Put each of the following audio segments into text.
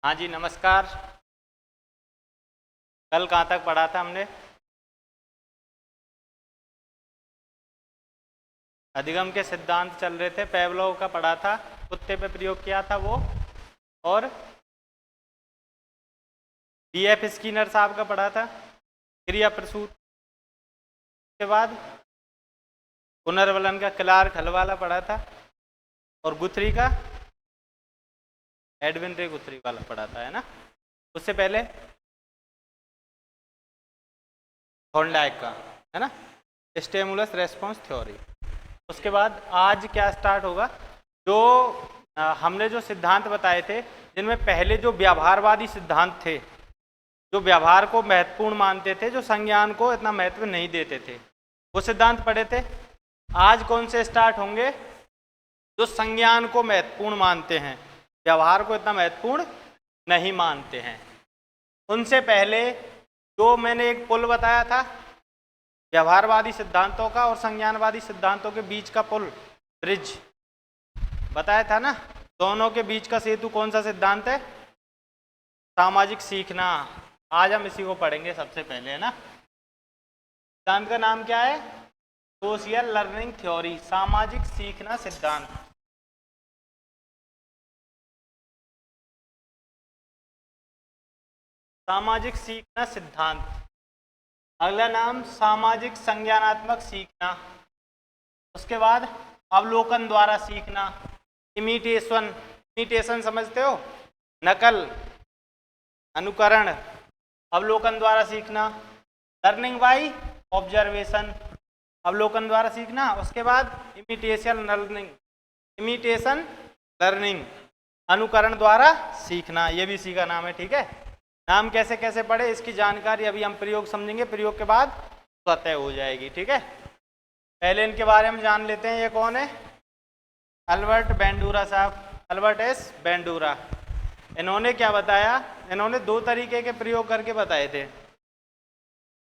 हाँ जी नमस्कार। कल कहाँ तक पढ़ा था हमने? अधिगम के सिद्धांत चल रहे थे, पेवलोव का पढ़ा था, कुत्ते पे प्रयोग किया था वो, और बीएफ स्किनर साहब का पढ़ा था क्रिया प्रसूत के बाद, पुनर्वलन का क्लार्क हल वाला पढ़ा था, और गुथरी का एडविन रे गुथरी वाला पढ़ा था, है ना। उससे पहले थॉर्नडाइक का, है ना, स्टिमुलस रेस्पॉन्स थ्योरी। उसके बाद आज क्या स्टार्ट होगा, जो हमने जो सिद्धांत बताए थे, जिनमें पहले जो व्यवहारवादी सिद्धांत थे, जो व्यवहार को महत्वपूर्ण मानते थे, जो संज्ञान को इतना महत्व नहीं देते थे, वो सिद्धांत पढ़े थे। आज कौन से स्टार्ट होंगे? जो संज्ञान को महत्वपूर्ण मानते हैं, व्यवहार को इतना महत्वपूर्ण नहीं मानते हैं। उनसे पहले जो मैंने एक पुल बताया था व्यवहारवादी सिद्धांतों का और संज्ञानवादी सिद्धांतों के बीच का पुल, ब्रिज बताया था ना। दोनों के बीच का सेतु कौन सा सिद्धांत है? सामाजिक सीखना। आज हम इसी को पढ़ेंगे सबसे पहले, है ना। सिद्धांत का नाम क्या है? सोशल लर्निंग थ्योरी, सामाजिक सीखना सिद्धांत। सामाजिक सीखना सिद्धांत। अगला नाम सामाजिक संज्ञानात्मक सीखना। उसके बाद अवलोकन द्वारा सीखना, इमिटेशन। इमिटेशन समझते हो? नकल, अनुकरण। अवलोकन द्वारा सीखना, लर्निंग बाय ऑब्जर्वेशन, अवलोकन द्वारा सीखना। उसके बाद इमिटेशन लर्निंग, इमिटेशन लर्निंग, अनुकरण द्वारा सीखना। ये भी इसी का नाम है, ठीक है। नाम कैसे कैसे पढ़े इसकी जानकारी अभी हम प्रयोग समझेंगे, प्रयोग के बाद स्वतः हो जाएगी, ठीक है। पहले इनके बारे में जान लेते हैं। ये कौन है? अल्बर्ट बेंडूरा साहब, अल्बर्ट एस बेंडूरा। इन्होंने क्या बताया? इन्होंने दो तरीके के प्रयोग करके बताए थे।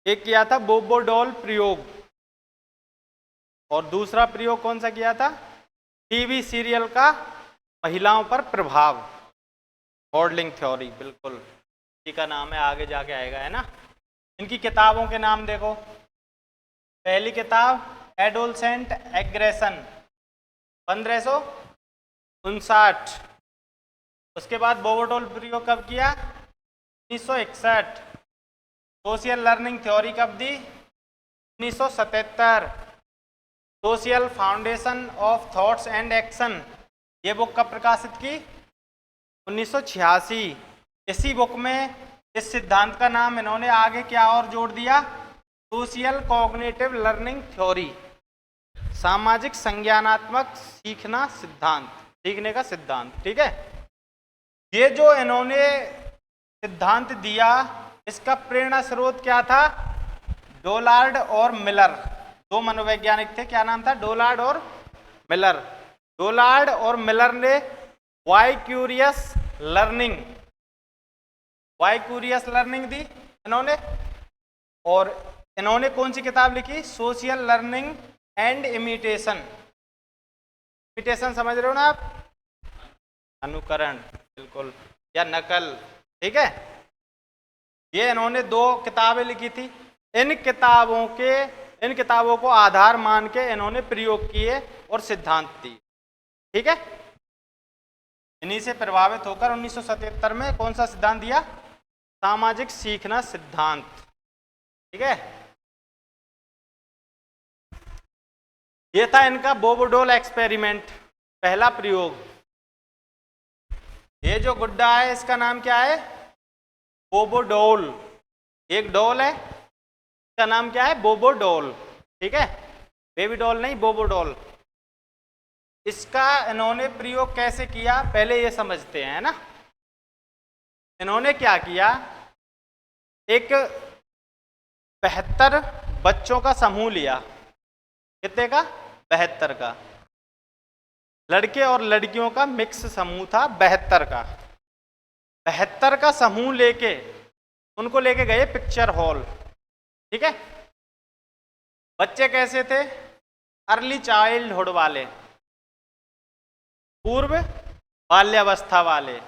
एक किया था बोबोडॉल प्रयोग, और दूसरा प्रयोग कौन सा किया था? टीवी सीरियल का महिलाओं पर प्रभाव, मॉडलिंग थ्योरी। बिल्कुल इसी का नाम है, आगे जाके आएगा, है ना। इनकी किताबों के नाम देखो। पहली किताब एडोलसेंट एग्रेशन, 1559। उसके बाद बोबोडॉल प्रयोग कब किया? 1961। सोशल लर्निंग थ्योरी कब दी? 1977। Social foundation of thoughts and action, ये बुक कब प्रकाशित की? 1986। इसी बुक में इस सिद्धांत का नाम इन्होंने आगे क्या और जोड़ दिया? सोशल कॉग्निटिव लर्निंग थ्योरी, सामाजिक संज्ञानात्मक सीखना सिद्धांत, सीखने का सिद्धांत, ठीक है। ये जो इन्होंने सिद्धांत दिया, इसका प्रेरणा स्रोत क्या था? डोलार्ड और मिलर, दो मनोवैज्ञानिक थे। क्या नाम था? डोलार्ड और मिलर। डोलार्ड और मिलर ने vicarious learning, vicarious learning दी इन्होंने। और इन्होंने कौन सी किताब लिखी? Social learning and imitation. Imitation समझ रहे हो ना आप? अनुकरण, बिल्कुल, या नकल, ठीक है। ये इन्होंने दो किताबें लिखी थी। इन किताबों को आधार मान के इन्होंने प्रयोग किए और सिद्धांत दिए, ठीक है। इन्हीं से प्रभावित होकर 1977 में कौन सा सिद्धांत दिया? सामाजिक सीखना सिद्धांत, ठीक है। ये था इनका बोबोडॉल एक्सपेरिमेंट, पहला प्रयोग। ये जो गुड्डा है इसका नाम क्या है? बोबोडॉल। एक डॉल है, इसका नाम क्या है? बोबोडॉल, ठीक है। बेबी डॉल नहीं, बोबोडॉल। इसका इन्होंने प्रयोग कैसे किया पहले ये समझते हैं, है ना। इन्होंने क्या किया? एक 72 बच्चों का समूह लिया। कितने का? 72 का। लड़के और लड़कियों का मिक्स समूह था, 72 का। 72 का समूह लेके उनको लेके गए पिक्चर हॉल, ठीक है। बच्चे कैसे थे? अर्ली चाइल्डहुड वाले, पूर्व बाल्यावस्था वाले,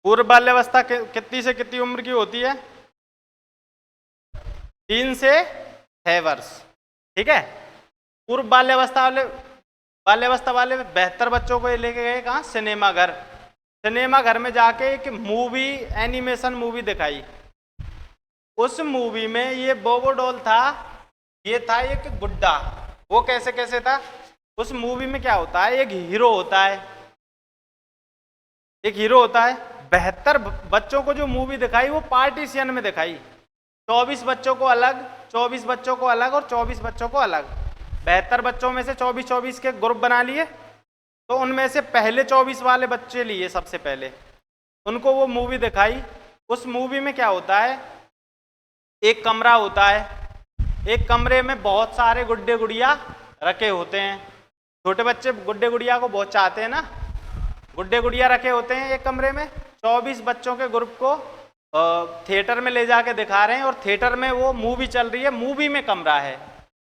पूर्व बाल्यावस्था कितनी से कितनी उम्र की होती है? 3 से 6 वर्ष। ठीक है। पूर्व बाल्यावस्था वाले 72 बच्चों को लेके गए कहाँ? सिनेमा घर। सिनेमा घर में जाके एक मूवी, एनिमेशन मूवी दिखाई। उस मूवी में ये बोबो डॉल था, ये था एक गुड्डा। वो कैसे कैसे था? उस मूवी में क्या होता है, एक हीरो होता है, एक हीरो होता है। 72 बच्चों को जो मूवी दिखाई वो पार्टीशन में दिखाई। 24 बच्चों को अलग, 24 बच्चों को अलग और 24 बच्चों को अलग। 72 बच्चों में से 24 के ग्रुप बना लिए। तो उनमें से पहले 24 वाले बच्चे लिए, सबसे पहले उनको वो मूवी दिखाई। उस मूवी में क्या होता है, एक कमरा होता है, एक कमरे में बहुत सारे गुड्डे गुड़िया रखे होते हैं। छोटे बच्चे गुड्डे गुड़िया को बहुत चाहते हैं ना। गुड्डे गुड़िया रखे होते हैं एक कमरे में। 24 बच्चों के ग्रुप को थिएटर में ले जाके दिखा रहे हैं और थिएटर में वो मूवी चल रही है। मूवी में कमरा है,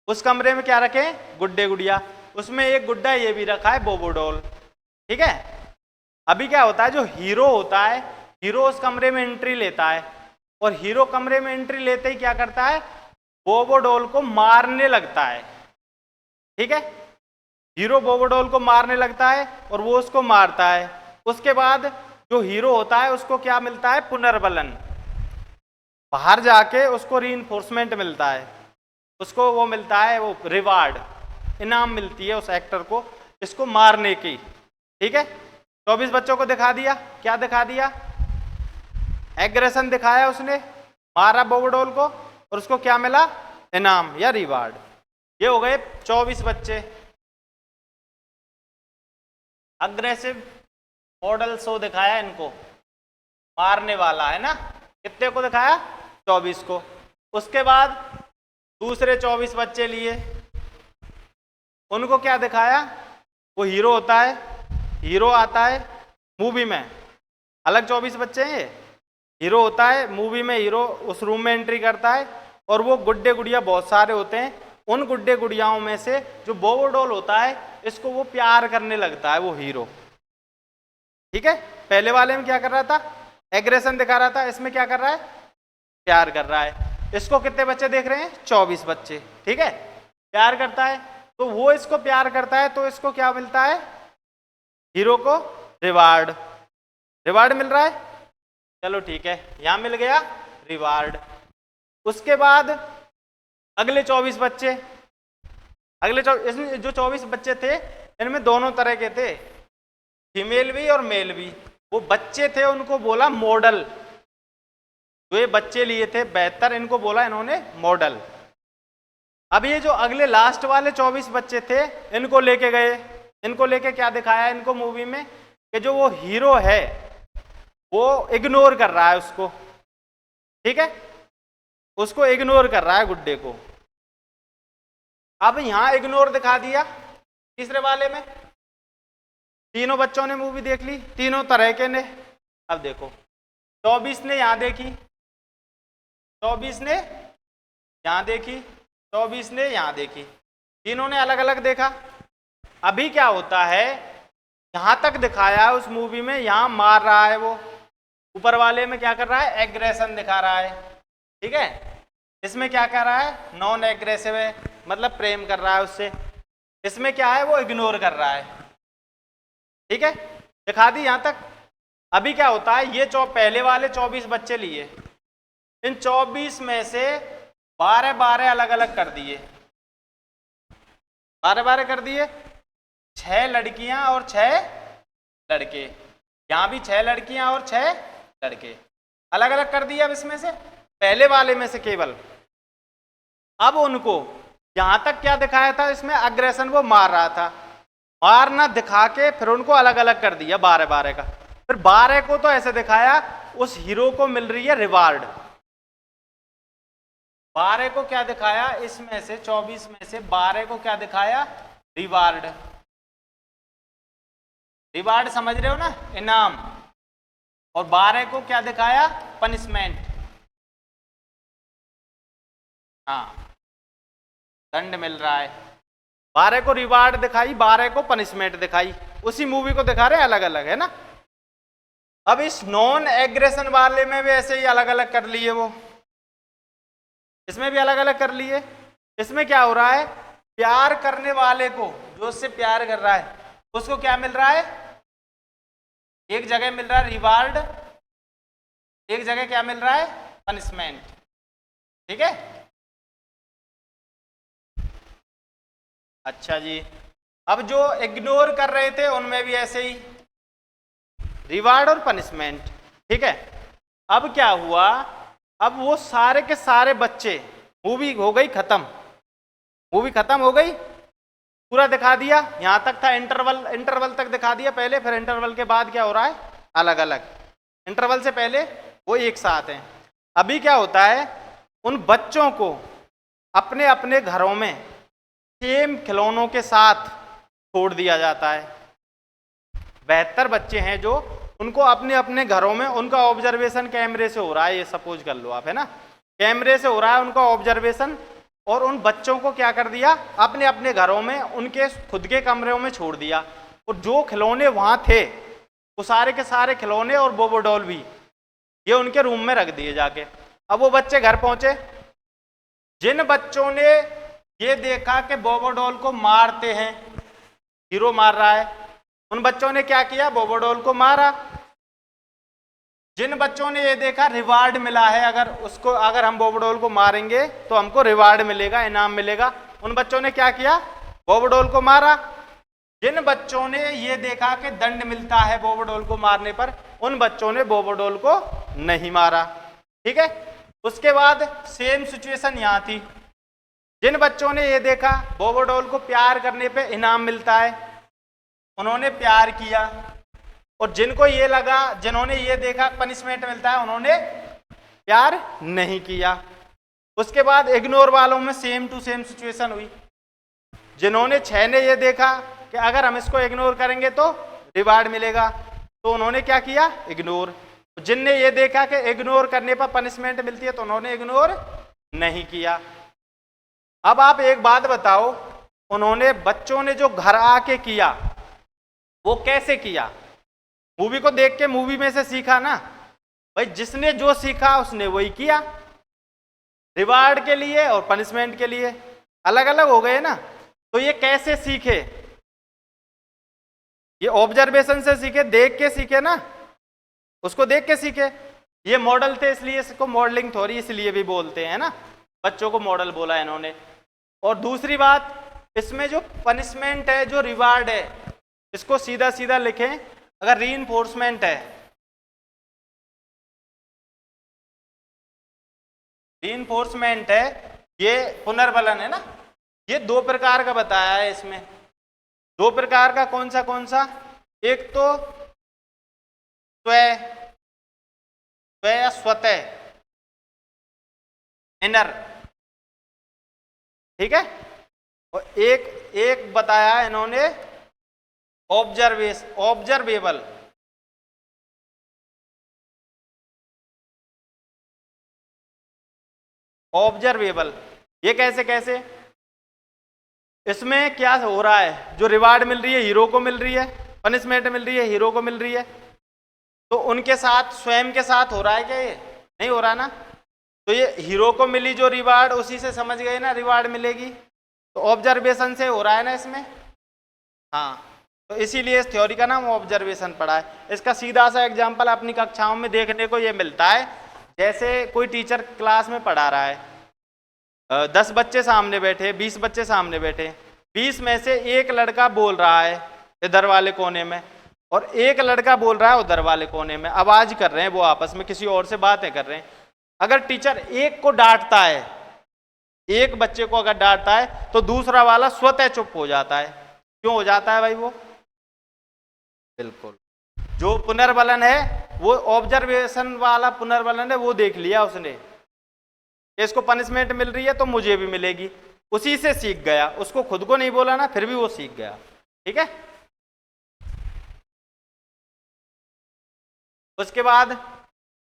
उस कमरे में क्या रखे? गुड्डे गुड़िया। उसमें एक गुड्डा ये भी रखा है, बोबो डॉल। ठीक है। अभी क्या होता है, जो हीरो होता है, हीरो उस कमरे में एंट्री लेता है और हीरो कमरे में एंट्री लेते ही क्या करता है, बोबो डॉल को मारने लगता है। ठीक है। हीरो बोबो डॉल को मारने लगता है और वो उसको मारता है। उसके बाद जो हीरो होता है उसको क्या मिलता है? पुनर्बलन। बाहर जाके उसको रीइंफोर्समेंट मिलता है, उसको वो मिलता है, वो रिवार्ड, इनाम मिलती है उस एक्टर को इसको मारने की। ठीक है। 24 बच्चों को दिखा दिया। क्या दिखा दिया? एग्रेशन दिखाया उसने, मारा बोबो डॉल को और उसको क्या मिला? इनाम या रिवार्ड। ये हो गए 24 बच्चे। अग्रेसिव मॉडल शो दिखाया इनको, मारने वाला है ना। कितने को दिखाया? 24 को। उसके बाद दूसरे 24 बच्चे लिए, उनको क्या दिखाया? वो हीरो होता है, हीरो आता है मूवी में, अलग 24 बच्चे हैं ये। हीरो होता है मूवी में, हीरो उस रूम में एंट्री करता है और वो गुड्डे गुड़िया बहुत सारे होते हैं। उन गुड्डे गुड़ियाओं में से जो बोबो डॉल होता है, इसको वो प्यार करने लगता है, वो हीरो। ठीक है। पहले वाले में क्या कर रहा था? एग्रेशन दिखा रहा था। इसमें क्या कर रहा है? प्यार कर रहा है। इसको कितने बच्चे देख रहे हैं? 24 बच्चे। ठीक है। प्यार करता है तो वो इसको प्यार करता है, तो इसको क्या मिलता है? हीरो को रिवार्ड। रिवार्ड मिल रहा है। चलो ठीक है, यहां मिल गया रिवार्ड। उसके बाद अगले 24 बच्चे, अगले इसमें जो 24 बच्चे थे इनमें दोनों तरह के थे, फीमेल भी और मेल भी। वो बच्चे थे उनको बोला मॉडल। जो ये बच्चे लिए थे 72, इनको बोला इन्होंने मॉडल। अब ये जो अगले लास्ट वाले 24 बच्चे थे इनको लेके गए। इनको लेके क्या दिखाया इनको मूवी में, कि जो वो हीरो है वो इग्नोर कर रहा है उसको। ठीक है। उसको इग्नोर कर रहा है गुड्डे को। अब यहां इग्नोर दिखा दिया। तीसरे वाले में तीनों बच्चों ने मूवी देख ली, तीनों तरह के ने। अब देखो 24 ने यहां देखी, 24 ने यहां देखी, 24 ने यहां देखी, तीनों ने अलग अलग देखा। अभी क्या होता है, यहां तक दिखाया है उस मूवी में, यहां मार रहा है वो। ऊपर वाले में क्या कर रहा है? एग्रेशन दिखा रहा है। ठीक है। इसमें क्या कर रहा है? नॉन एग्रेसिव है, मतलब प्रेम कर रहा है उससे। इसमें क्या है? वो इग्नोर कर रहा है। ठीक है। दिखा दी यहां तक। अभी क्या होता है, ये पहले वाले 24 बच्चे लिए, इन 24 में से 12 अलग अलग कर दिए, 12 कर दिए। 6 लड़कियां और 6 लड़के। यहां भी 6 लड़कियां और 6 लड़के अलग अलग कर दिए। अब इसमें से पहले वाले में से केवल, अब उनको यहां तक क्या दिखाया था इसमें? अग्रेशन, वो मार रहा था। मारना दिखा के फिर उनको अलग अलग कर दिया 12 का। फिर 12 को तो ऐसे दिखाया, उस हीरो को मिल रही है रिवार्ड। 12 को क्या दिखाया इसमें से? 24 में से 12 को क्या दिखाया? रिवार्ड। रिवार्ड समझ रहे हो ना, इनाम। और 12 को क्या दिखाया? पनिशमेंट। हाँ, दंड मिल रहा है। 12 को रिवार्ड दिखाई, 12 को पनिशमेंट दिखाई। उसी मूवी को दिखा रहे हैं, अलग अलग है ना। अब इस नॉन एग्रेशन वाले में भी ऐसे ही अलग अलग कर लिए, वो इसमें भी अलग अलग कर लिए। इसमें क्या हो रहा है, प्यार करने वाले को, जो उससे प्यार कर रहा है, उसको क्या मिल रहा है, एक जगह मिल रहा है रिवार्ड, एक जगह क्या मिल रहा है, पनिशमेंट। ठीक है, अच्छा जी। अब जो इग्नोर कर रहे थे उनमें भी ऐसे ही रिवार्ड और पनिशमेंट। ठीक है, अब क्या हुआ, अब वो सारे के सारे बच्चे, मूवी हो गई खत्म, मूवी खत्म हो गई, पूरा दिखा दिया, यहां तक था इंटरवल, इंटरवल तक दिखा दिया पहले, फिर इंटरवल के बाद क्या हो रहा है, अलग अलग। इंटरवल से पहले वो एक साथ हैं। अभी क्या होता है, उन बच्चों को अपने अपने घरों में सेम खिलौनों के साथ छोड़ दिया जाता है। 72 बच्चे हैं जो, उनको अपने अपने घरों में, उनका ऑब्जर्वेशन कैमरे से हो रहा है, ये सपोज कर लो आप, है ना, कैमरे से हो रहा है उनका ऑब्जर्वेशन, और उन बच्चों को क्या कर दिया, अपने अपने घरों में, उनके खुद के कमरों में छोड़ दिया, और जो खिलौने वहां थे वो सारे के सारे खिलौने और बोबो डॉल भी ये उनके रूम में रख दिए जाके। अब वो बच्चे घर पहुंचे, जिन बच्चों ने ये देखा कि बोबो डॉल को मारते हैं, हीरो मार रहा है, उन बच्चों ने क्या किया, बोबो डॉल को मारा। जिन बच्चों ने ये देखा रिवार्ड मिला है, अगर उसको, अगर हम बोबो डॉल को मारेंगे तो हमको रिवार्ड मिलेगा, इनाम मिलेगा, उन बच्चों ने क्या किया, बोबो डॉल को मारा। जिन बच्चों ने ये देखा कि दंड मिलता है बोबो डॉल को मारने पर, उन बच्चों ने बोबो डॉल को नहीं मारा। ठीक है, उसके बाद सेम सिचुएशन यहां थी, जिन बच्चों ने ये देखा बोबो डॉल को प्यार करने पे इनाम मिलता है, उन्होंने प्यार किया, और जिनको ये लगा, जिन्होंने ये देखा पनिशमेंट मिलता है, उन्होंने प्यार नहीं किया। उसके बाद इग्नोर वालों में सेम टू सेम सिचुएशन हुई, जिन्होंने 6 ने ये देखा कि अगर हम इसको इग्नोर करेंगे तो रिवार्ड मिलेगा, तो उन्होंने क्या किया, इग्नोर। जिनने ये देखा कि इग्नोर करने पर पनिशमेंट मिलती है, तो उन्होंने इग्नोर नहीं किया। अब आप एक बात बताओ, उन्होंने, बच्चों ने जो घर आके किया वो कैसे किया, मूवी को देख के, मूवी में से सीखा ना भाई, जिसने जो सीखा उसने वही किया, रिवार्ड के लिए और पनिशमेंट के लिए अलग अलग हो गए ना। तो ये कैसे सीखे, ये ऑब्जर्वेशन से सीखे, देख के सीखे ना, उसको देख के सीखे। ये मॉडल थे, इसलिए इसको मॉडलिंग थ्योरी इसलिए भी बोलते हैं ना, बच्चों को मॉडल बोला इन्होंने। और दूसरी बात, इसमें जो पनिशमेंट है, जो रिवार्ड है, इसको सीधा सीधा लिखें, अगर रीइंफोर्समेंट है, रीइंफोर्समेंट है, ये पुनर्बलन है ना, ये 2 प्रकार का बताया है इसमें। 2 प्रकार का, कौन सा, एक तो स्वय, स्वय या स्वतः, इनर, ठीक है, और एक बताया इन्होंने ऑब्जर्वेबल। ऑब्जर्वेबल ये कैसे, इसमें क्या हो रहा है, जो रिवार्ड मिल रही है हीरो को मिल रही है, पनिशमेंट मिल रही है हीरो को मिल रही है, तो उनके साथ, स्वयं के साथ हो रहा है क्या, ये नहीं हो रहा ना। तो ये हीरो को मिली जो रिवार्ड, उसी से समझ गए ना रिवार्ड मिलेगी, तो ऑब्जर्वेशन से हो रहा है ना इसमें। हाँ, तो इसीलिए इस थ्योरी का नाम ऑब्जर्वेशन पड़ा है। इसका सीधा सा एग्जाम्पल अपनी कक्षाओं में देखने को ये मिलता है, जैसे कोई टीचर क्लास में पढ़ा रहा है, 10 बच्चे सामने बैठे, 20 बच्चे सामने बैठे, 20 में से एक लड़का बोल रहा है इधर वाले कोने में, और एक लड़का बोल रहा है उधर वाले कोने में, आवाज कर रहे हैं वो आपस में, किसी और से बातें कर रहे हैं। अगर टीचर एक को डांटता है, एक बच्चे को अगर डांटता है, तो दूसरा वाला स्वतः चुप हो जाता है। क्यों हो जाता है भाई वो, बिल्कुल जो पुनर्बलन है, वो ऑब्जर्वेशन वाला पुनर्बलन है, वो देख लिया उसने, इसको पनिशमेंट मिल रही है तो मुझे भी मिलेगी, उसी से सीख गया, उसको खुद को नहीं बोला ना, फिर भी वो सीख गया। ठीक है, उसके बाद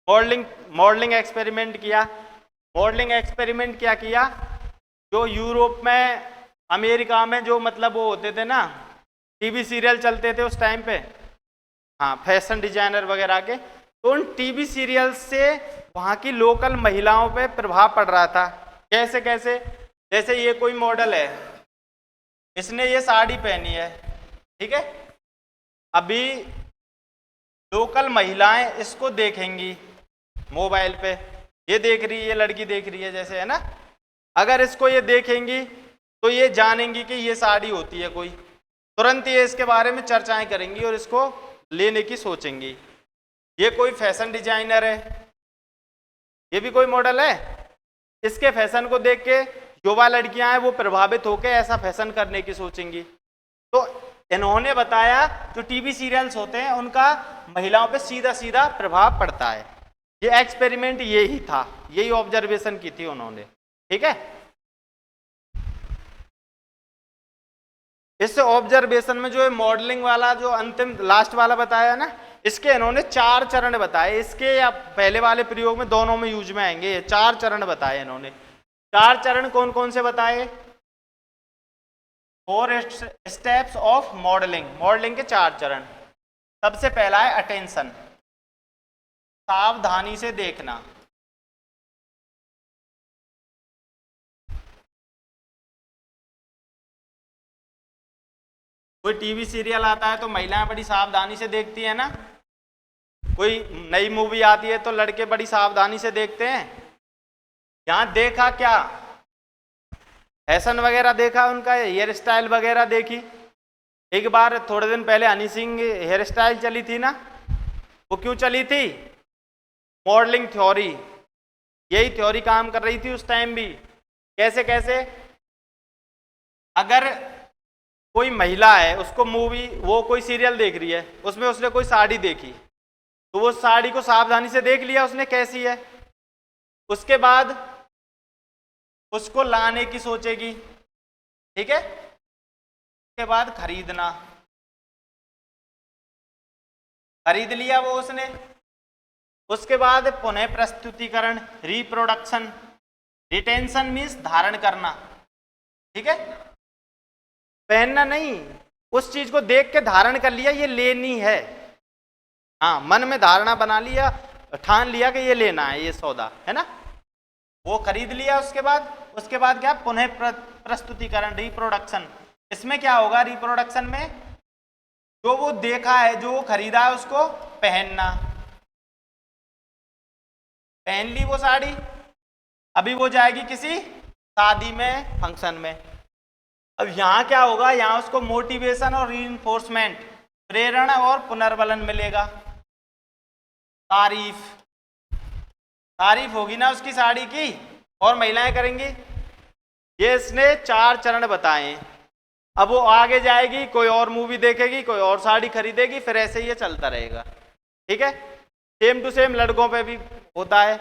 मॉडलिंग एक्सपेरिमेंट किया। मॉडलिंग एक्सपेरिमेंट क्या किया, जो यूरोप में, अमेरिका में जो मतलब वो होते थे ना, टीवी सीरियल चलते थे उस टाइम पे, हाँ फैशन डिजाइनर वगैरह के, तो उन टीवी सीरियल से वहाँ की लोकल महिलाओं पे प्रभाव पड़ रहा था। कैसे कैसे, जैसे ये कोई मॉडल है, इसने ये साड़ी पहनी है, ठीक है, अभी लोकल महिलाएं इसको देखेंगी मोबाइल पे, ये देख रही है, ये लड़की देख रही है जैसे, है ना, अगर इसको ये देखेंगी तो ये जानेंगी कि ये साड़ी होती है कोई, तुरंत ये इसके बारे में चर्चाएं करेंगी और इसको लेने की सोचेंगी। ये कोई फैशन डिजाइनर है, ये भी कोई मॉडल है, इसके फैशन को देख के युवा लड़कियां हैं वो प्रभावित होकर ऐसा फैशन करने की सोचेंगी। तो इन्होंने बताया जो टीवी सीरियल्स होते हैं उनका महिलाओं पे सीधा सीधा प्रभाव पड़ता है। ये एक्सपेरिमेंट यही था, यही ऑब्जर्वेशन की थी उन्होंने, ठीक है। इस ऑब्जर्वेशन में जो है मॉडलिंग वाला जो अंतिम लास्ट वाला बताया ना, इसके इन्होंने 4 चरण बताए, इसके या पहले वाले प्रयोग में दोनों में यूज में आएंगे। ये 4 चरण बताए इन्होंने। 4 चरण कौन कौन से बताए? 4 स्टेप्स ऑफ मॉडलिंग, मॉडलिंग के 4 चरण। सबसे पहला है अटेंशन, सावधानी से देखना। कोई टीवी सीरियल आता है तो महिलाएं बड़ी सावधानी से देखती है ना, कोई नई मूवी आती है तो लड़के बड़ी सावधानी से देखते हैं। यहां देखा क्या? फैशन वगैरह देखा, उनका हेयर स्टाइल वगैरह देखी। एक बार थोड़े दिन पहले हनी सिंह हेयर स्टाइल चली थी ना, वो क्यों चली थी? मॉडलिंग थ्योरी, यही थ्योरी काम कर रही थी उस टाइम भी। कैसे कैसे? अगर कोई महिला है, उसको मूवी, वो कोई सीरियल देख रही है, उसमें उसने कोई साड़ी देखी, तो वो साड़ी को सावधानी से देख लिया उसने कैसी है, उसके बाद उसको लाने की सोचेगी, ठीक है, उसके बाद खरीदना, खरीद लिया वो उसने, उसके बाद पुनः प्रस्तुतिकरण, रिप्रोडक्शन, रिटेंशन मीन्स धारण करना, ठीक है, पहनना नहीं, उस चीज को देख के धारण कर लिया ये लेनी है, हाँ मन में धारणा बना लिया, ठान लिया कि ये लेना है, ये सौदा है ना, वो खरीद लिया। उसके बाद क्या? पुनः प्रस्तुतिकरण, रिप्रोडक्शन। इसमें क्या होगा? रिप्रोडक्शन में जो वो देखा है, जो वो खरीदा है, उसको पहनना। पहन ली वो साड़ी, अभी वो जाएगी किसी शादी में, फंक्शन में। अब यहाँ क्या होगा? यहाँ उसको मोटिवेशन और रीइंफोर्समेंट, प्रेरणा और पुनर्बलन मिलेगा। तारीफ होगी ना उसकी साड़ी की, और महिलाएं करेंगी। ये इसने 4 चरण बताए। अब वो आगे जाएगी, कोई और मूवी देखेगी, कोई और साड़ी खरीदेगी, फिर ऐसे ही ये चलता रहेगा, ठीक है। सेम टू सेम लड़कों पे भी होता है।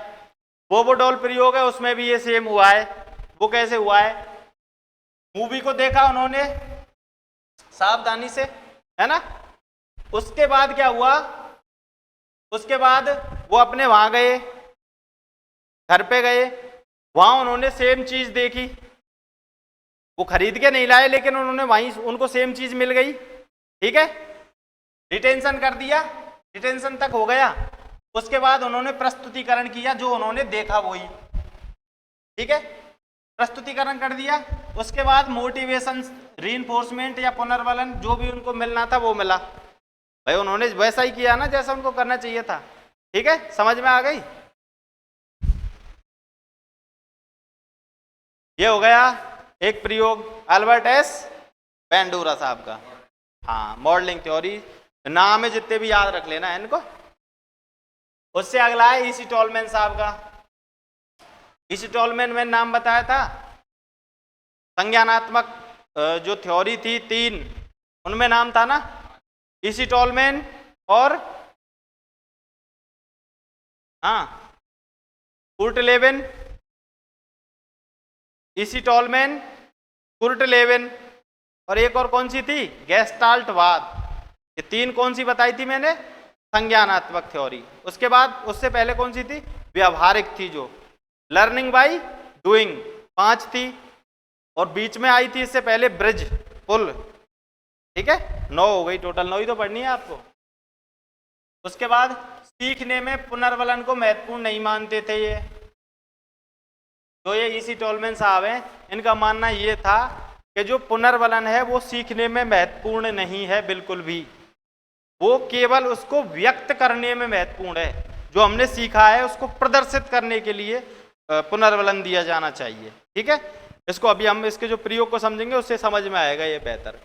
बोबो डॉल प्रयोग है, उसमें भी ये सेम हुआ है। वो कैसे हुआ है? मूवी को देखा उन्होंने सावधानी से, है ना, उसके बाद क्या हुआ? उसके बाद वो अपने वहां गए, घर पे गए, वहां उन्होंने सेम चीज देखी, वो खरीद के नहीं लाए, लेकिन उन्होंने वहीं उनको सेम चीज मिल गई, ठीक है, रिटेंशन कर दिया, रिटेंशन तक हो गया। उसके बाद उन्होंने प्रस्तुतिकरण किया, जो उन्होंने देखा वही, ठीक है, प्रस्तुतिकरण कर दिया। उसके बाद मोटिवेशन, रीइंफोर्समेंट या पुनर्बलन, जो भी उनको मिलना था वो मिला। भाई उन्होंने वैसा ही किया ना जैसा उनको करना चाहिए था, ठीक है, समझ में आ गई? ये हो गया एक प्रयोग अल्बर्ट एस बेंडूरा साहब का, हाँ, मॉडलिंग थ्योरी। नाम है जितने भी याद रख लेना है इनको। उससे अगला है ईसी टॉलमैन साहब का। ईसी टॉलमैन मैंने नाम बताया था। संज्ञानात्मक जो थ्योरी थी 3, उनमें नाम था ना ईसी टॉलमैन और Kurt Lewin, EC Tolman, Kurt Lewin, और एक और कौन सी थी? गेस्टाल्टवाद। ये 3 कौन सी बताई थी मैंने? संज्ञानात्मक थ्योरी। उसके बाद उससे पहले कौन सी थी? व्यावहारिक थी, जो लर्निंग बाय डूइंग, 5 थी, और बीच में आई थी इससे पहले ब्रिज पुल, ठीक है, 9 हो गई टोटल। 9 ही तो पढ़नी है आपको। उसके बाद सीखने में पुनर्वलन को महत्वपूर्ण नहीं मानते थे ये। तो ये ईसी टोलमैन साहब हैं, इनका मानना ये था कि जो पुनर्वलन है वो सीखने में महत्वपूर्ण नहीं है बिल्कुल भी, वो केवल उसको व्यक्त करने में महत्वपूर्ण है। जो हमने सीखा है उसको प्रदर्शित करने के लिए पुनर्वलन दिया जाना चाहिए। ठीक है, इसको अभी हम इसके जो प्रयोग को समझेंगे उससे समझ में आएगा ये बेहतर।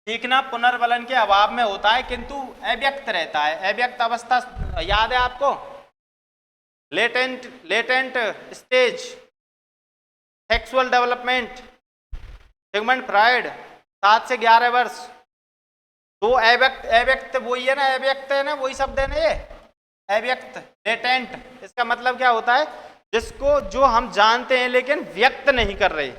सीखना पुनर्वलन के अभाव में होता है किंतु अव्यक्त रहता है। अव्यक्त अवस्था याद है आपको? Latent stage, sexual development, Sigmund Freud 7 से 11 वर्ष। तो अव्यक्त वही है ना, अव्यक्त है ना, वही शब्द है ना ये अव्यक्त, लेटेंट। इसका मतलब क्या होता है? जिसको जो हम जानते हैं लेकिन व्यक्त नहीं कर रहे,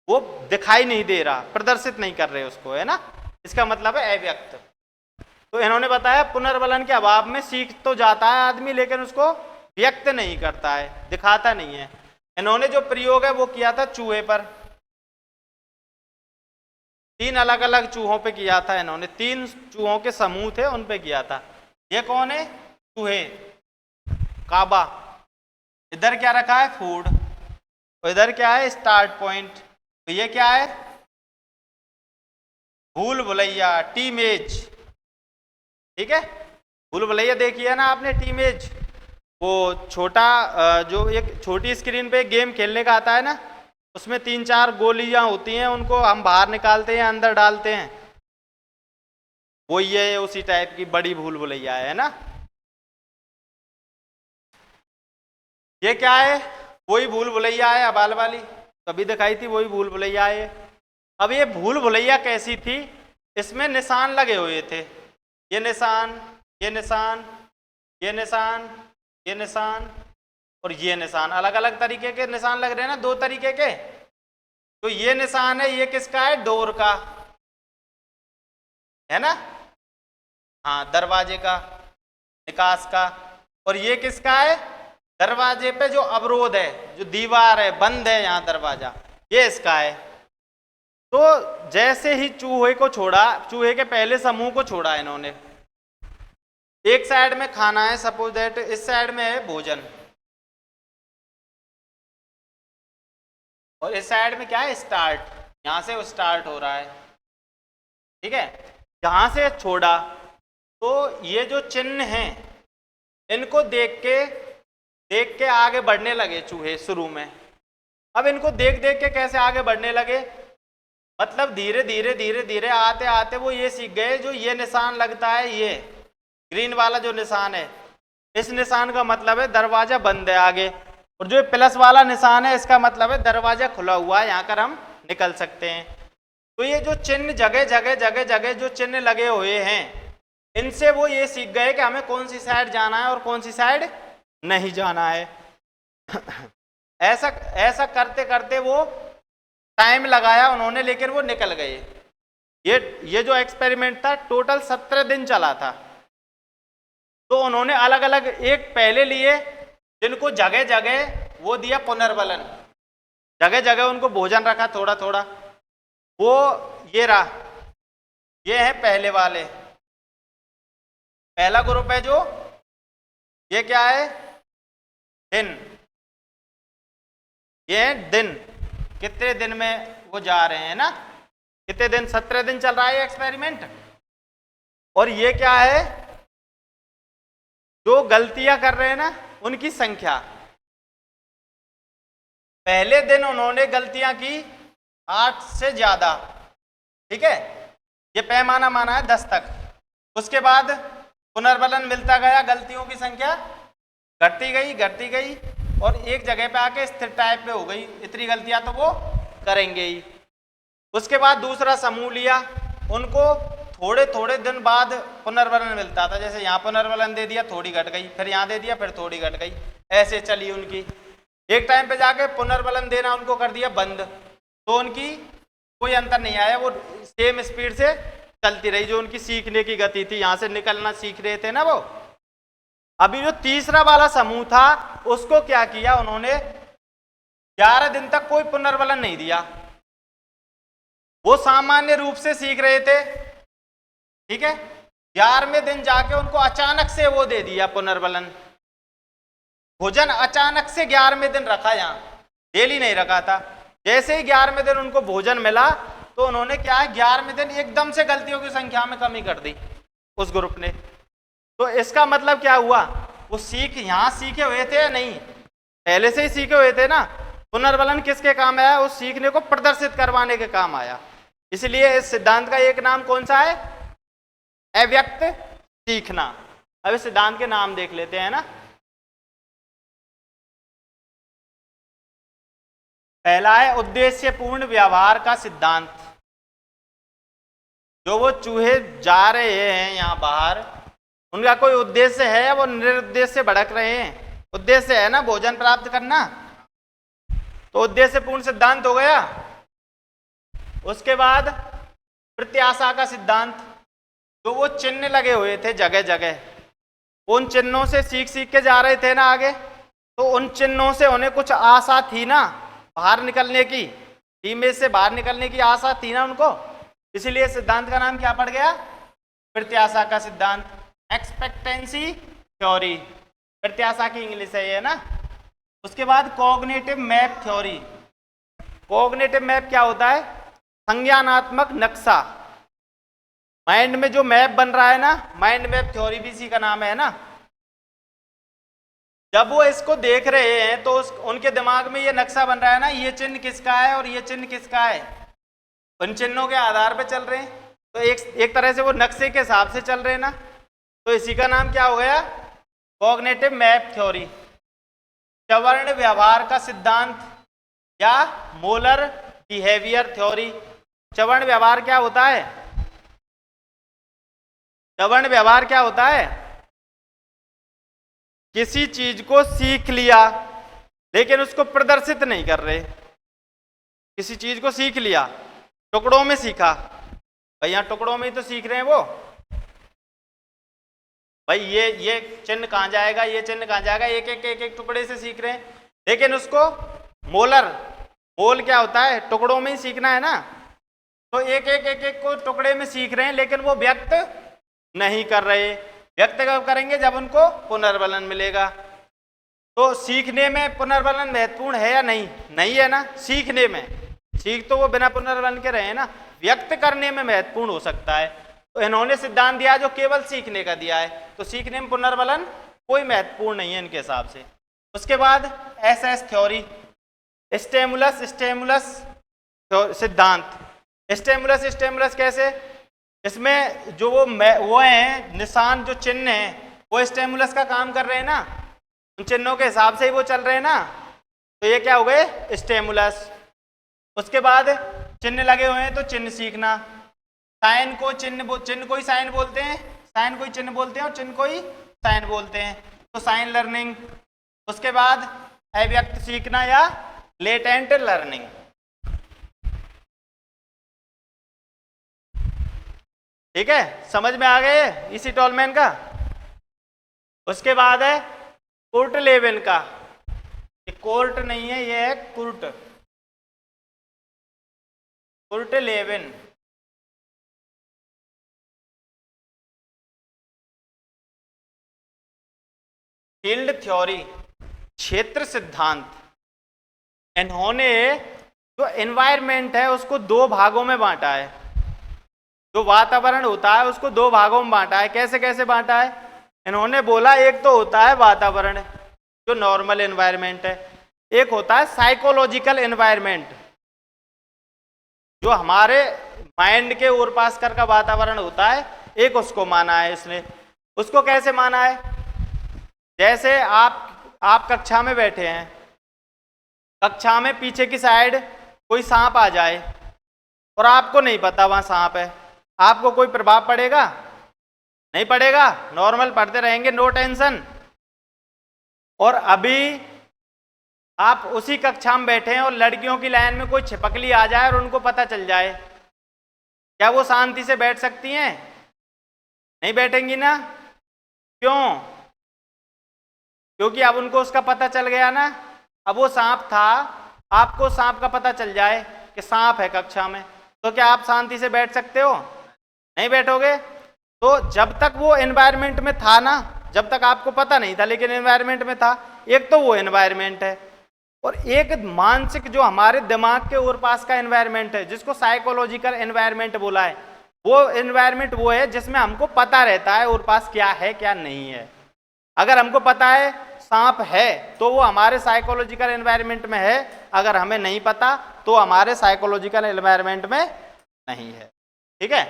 वो दिखाई नहीं दे रहा, प्रदर्शित नहीं कर रहे उसको, है ना, इसका मतलब है अव्यक्त। तो इन्होंने बताया पुनर्वलन के अभाव में सीख तो जाता है आदमी लेकिन उसको व्यक्त नहीं करता है, दिखाता नहीं है। इन्होंने जो प्रयोग है वो किया था चूहे पर, 3 अलग अलग चूहों पे किया था इन्होंने, 3 चूहों के समूह थे उन पे किया था। ये कौन है? चूहे, काबा। इधर क्या रखा है? फूड। और इधर क्या है? Start point. तो ये क्या है? भूल भुलैया, टीमेज। ठीक है, भूल भुलैया देखी है ना आपने, टीमेज। वो छोटा जो एक छोटी स्क्रीन पे गेम खेलने का आता है ना, उसमें 3-4 गोलियां होती हैं, उनको हम बाहर निकालते हैं, अंदर डालते हैं, वो ये उसी टाइप की बड़ी भूल भुलैया है ना। ये क्या है? वही भूल भुलैया है अबाल वाली, तभी दिखाई थी, वही भूल भुलैया है। अब ये भूल भुलैया कैसी थी? इसमें निशान लगे हुए थे, ये निशान, ये निशान, ये निशान, ये निशान और ये निशान, अलग अलग तरीके के निशान लग रहे हैं ना, 2 तरीके के। तो ये निशान है, ये किसका है? डोर का, है ना, हाँ, दरवाजे का, निकास का। और ये किसका है? दरवाजे पे जो अवरोध है, जो दीवार है, बंद है यहाँ दरवाजा, ये इसका है। तो जैसे ही चूहे को छोड़ा, चूहे के पहले समूह को छोड़ा इन्होंने, एक साइड में खाना है, सपोज दैट इस साइड में है भोजन, और इस साइड में क्या है? स्टार्ट, यहां से वो स्टार्ट हो रहा है। ठीक है, जहां से छोड़ा तो ये जो चिन्ह हैं इनको देख के आगे बढ़ने लगे चूहे शुरू में। अब इनको देख के कैसे आगे बढ़ने लगे? मतलब धीरे धीरे धीरे धीरे आते आते वो ये सीख गए, जो ये निशान लगता है, ये ग्रीन वाला जो निशान है, इस निशान का मतलब है दरवाजा बंद है आगे, और जो प्लस वाला निशान है इसका मतलब है दरवाजा खुला हुआ है, यहाँ कर हम निकल सकते हैं। तो ये जो चिन्ह जगह जो चिन्ह लगे हुए हैं, इनसे वो ये सीख गए कि हमें कौन सी साइड जाना है और कौन सी साइड नहीं जाना है। ऐसा करते करते वो टाइम लगाया उन्होंने, लेकिन वो निकल गए। ये जो एक्सपेरिमेंट था टोटल 17 दिन चला था। तो उन्होंने अलग अलग एक पहले लिए जिनको जगह जगह वो दिया पुनर्वलन, जगह जगह उनको भोजन रखा थोड़ा थोड़ा, वो ये रहा, ये है पहले वाले, पहला ग्रुप है जो ये क्या है? दिन, ये है दिन, कितने दिन में वो जा रहे हैं ना, कितने दिन? 17 दिन चल रहा है एक्सपेरिमेंट। और ये क्या है? जो गलतियां कर रहे हैं ना उनकी संख्या। पहले दिन उन्होंने गलतियां की 8 से ज्यादा, ठीक है, ये पैमाना माना है 10 तक। उसके बाद पुनर्वलन मिलता गया, गलतियों की संख्या घटती गई और एक जगह पे आके स्थिर टाइप पे हो गई, इतनी गलतियां तो वो करेंगे ही। उसके बाद दूसरा समूह लिया, उनको थोड़े थोड़े दिन बाद पुनर्वलन मिलता था, जैसे यहाँ पुनर्वलन दे दिया, थोड़ी घट गई, फिर यहाँ दे दिया, फिर थोड़ी घट गई, ऐसे चली उनकी। एक टाइम पे जाके पुनर्वलन देना उनको कर दिया बंद, तो उनकी कोई अंतर नहीं आया, वो सेम स्पीड से चलती रही, जो उनकी सीखने की गति थी, यहाँ से निकलना सीख रहे थे ना वो। अभी जो तीसरा वाला समूह था उसको क्या किया उन्होंने? 11 दिन तक कोई पुनर्वलन नहीं दिया, वो सामान्य रूप से सीख रहे थे, ठीक है, 11वें दिन जाके उनको अचानक से वो दे दिया पुनर्बलन। भोजन अचानक से 11वें दिन रखा, यहाँ डेली नहीं रखा था। जैसे ही 11वें दिन उनको भोजन मिला तो उन्होंने क्या है, 11वें दिन एकदम से गलतियों की संख्या में कमी कर दी उस ग्रुप ने। तो इसका मतलब क्या हुआ, वो यहाँ सीखे हुए थे या नहीं, पहले से ही सीखे हुए थे ना। पुनर्बलन किसके काम आया, उस सीखने को प्रदर्शित करवाने के काम आया। इसलिए इस सिद्धांत का एक नाम कौन सा है, अव्यक्त सीखना। अब इस सिद्धांत के नाम देख लेते हैं ना। पहला है उद्देश्यपूर्ण व्यवहार का सिद्धांत। जो वो चूहे जा रहे हैं यहाँ बाहर, उनका कोई उद्देश्य है, वो निरुद्देश्य से भड़क रहे हैं। उद्देश्य है ना भोजन प्राप्त करना, तो उद्देश्यपूर्ण सिद्धांत हो गया। उसके बाद प्रत्याशा का सिद्धांत। जो वो चिन्ह लगे हुए थे जगह जगह, उन चिन्हों से सीख सीख के जा रहे थे ना आगे, तो उन चिन्हों से उन्हें कुछ आशा थी ना बाहर निकलने की, टीम से बाहर निकलने की आशा थी ना उनको। इसलिए सिद्धांत का नाम क्या पड़ गया, प्रत्याशा का सिद्धांत, एक्सपेक्टेंसी थ्योरी। प्रत्याशा की इंग्लिश है ये ना। उसके बाद cognitive map theory. Cognitive map क्या होता है, संज्ञानात्मक नक्शा। माइंड में जो मैप बन रहा है ना, माइंड मैप थ्योरी भी इसी का नाम है ना। जब वो इसको देख रहे हैं तो उनके दिमाग में ये नक्शा बन रहा है ना, ये चिन्ह किसका है और ये चिन्ह किसका है, उन चिन्हों के आधार पे चल रहे हैं। तो एक तरह से वो नक्शे के हिसाब से चल रहे हैं ना। तो इसी का नाम क्या हो गया, कॉग्निटिव मैप थ्योरी। चवर्ण व्यवहार का सिद्धांत या मोलर बिहेवियर थ्योरी। चवर्ण व्यवहार क्या होता है, चवर्ण व्यवहार क्या होता है, किसी चीज को सीख लिया लेकिन उसको प्रदर्शित नहीं कर रहे। किसी चीज को सीख लिया, टुकड़ों में सीखा, भाई यहाँ टुकड़ों में ही तो सीख रहे हैं वो, भाई ये चिन्ह कहाँ जाएगा, ये चिन्ह कहाँ जाएगा, एक टुकड़े से सीख रहे हैं। लेकिन उसको मोल क्या होता है, टुकड़ों में ही सीखना है ना। तो एक को टुकड़े में सीख रहे हैं लेकिन वो व्यक्त नहीं कर रहे। व्यक्त कब करेंगे, जब उनको पुनर्बलन मिलेगा। तो सीखने में पुनर्बलन महत्वपूर्ण है या नहीं, नहीं है ना। सीखने में, सीख तो वो बिना पुनर्बलन के रहे ना, व्यक्त करने में महत्वपूर्ण हो सकता है। तो इन्होंने सिद्धांत दिया जो केवल सीखने का दिया है, तो सीखने में पुनर्बलन कोई महत्वपूर्ण नहीं है इनके हिसाब से। उसके बाद एसएस थ्योरी, स्टिमुलस सिद्धांत। स्टिमुलस कैसे, इसमें जो वो हैं निशान, जो चिन्ह हैं वो स्टिमुलस का काम कर रहे हैं ना, उन चिन्हों के हिसाब से ही वो चल रहे हैं ना। तो ये क्या हो गए, स्टिमुलस। उसके बाद चिन्ह लगे हुए हैं तो चिन्ह सीखना। साइन को चिन्ह को ही साइन बोलते हैं, साइन को ही चिन्ह बोलते हैं और चिन्ह को ही साइन बोलते हैं, तो साइन लर्निंग। उसके बाद अव्यक्त सीखना या लेटेंट लर्निंग। ठीक है, समझ में आ गए इसी टॉलमैन का। उसके बाद है कुर्ट लेविन का, ये कोर्ट नहीं है, ये है Kurt, Kurt Lewin. Field theory, क्षेत्र सिद्धांत। इन्होंने जो एनवायरनमेंट है उसको दो भागों में बांटा है। जो वातावरण होता है उसको दो भागों में बांटा है। कैसे कैसे बांटा है, इन्होंने बोला एक तो होता है वातावरण जो नॉर्मल एनवायरनमेंट है, एक होता है साइकोलॉजिकल एनवायरनमेंट जो हमारे माइंड के ओर पास कर का वातावरण होता है, एक उसको माना है इसने। उसको कैसे माना है, जैसे आप कक्षा में बैठे हैं, कक्षा में पीछे की साइड कोई सांप आ जाए और आपको नहीं पता वहां सांप है, आपको कोई प्रभाव पड़ेगा, नहीं पड़ेगा, नॉर्मल पढ़ते रहेंगे, नो टेंशन। और अभी आप उसी कक्षा में बैठे हैं और लड़कियों की लाइन में कोई छिपकली आ जाए और उनको पता चल जाए, क्या वो शांति से बैठ सकती हैं, नहीं बैठेंगी ना। क्यों, क्योंकि अब उनको उसका पता चल गया ना। अब वो सांप था, आपको सांप का पता चल जाए कि सांप है कक्षा में, तो क्या आप शांति से बैठ सकते हो, नहीं बैठोगे। तो जब तक वो एनवायरनमेंट में था ना, जब तक आपको पता नहीं था लेकिन एनवायरनमेंट में था, एक तो वो एनवायरनमेंट है, और एक मानसिक जो हमारे दिमाग के और पास का एनवायरनमेंट है जिसको साइकोलॉजिकल एनवायरनमेंट बोला है, वो एनवायरनमेंट वो है जिसमें हमको पता रहता है और पास क्या है क्या नहीं है। अगर हमको पता है सांप है तो वो हमारे साइकोलॉजिकल एनवायरनमेंट में है, अगर हमें नहीं पता तो हमारे साइकोलॉजिकल एनवायरनमेंट में नहीं है। ठीक है,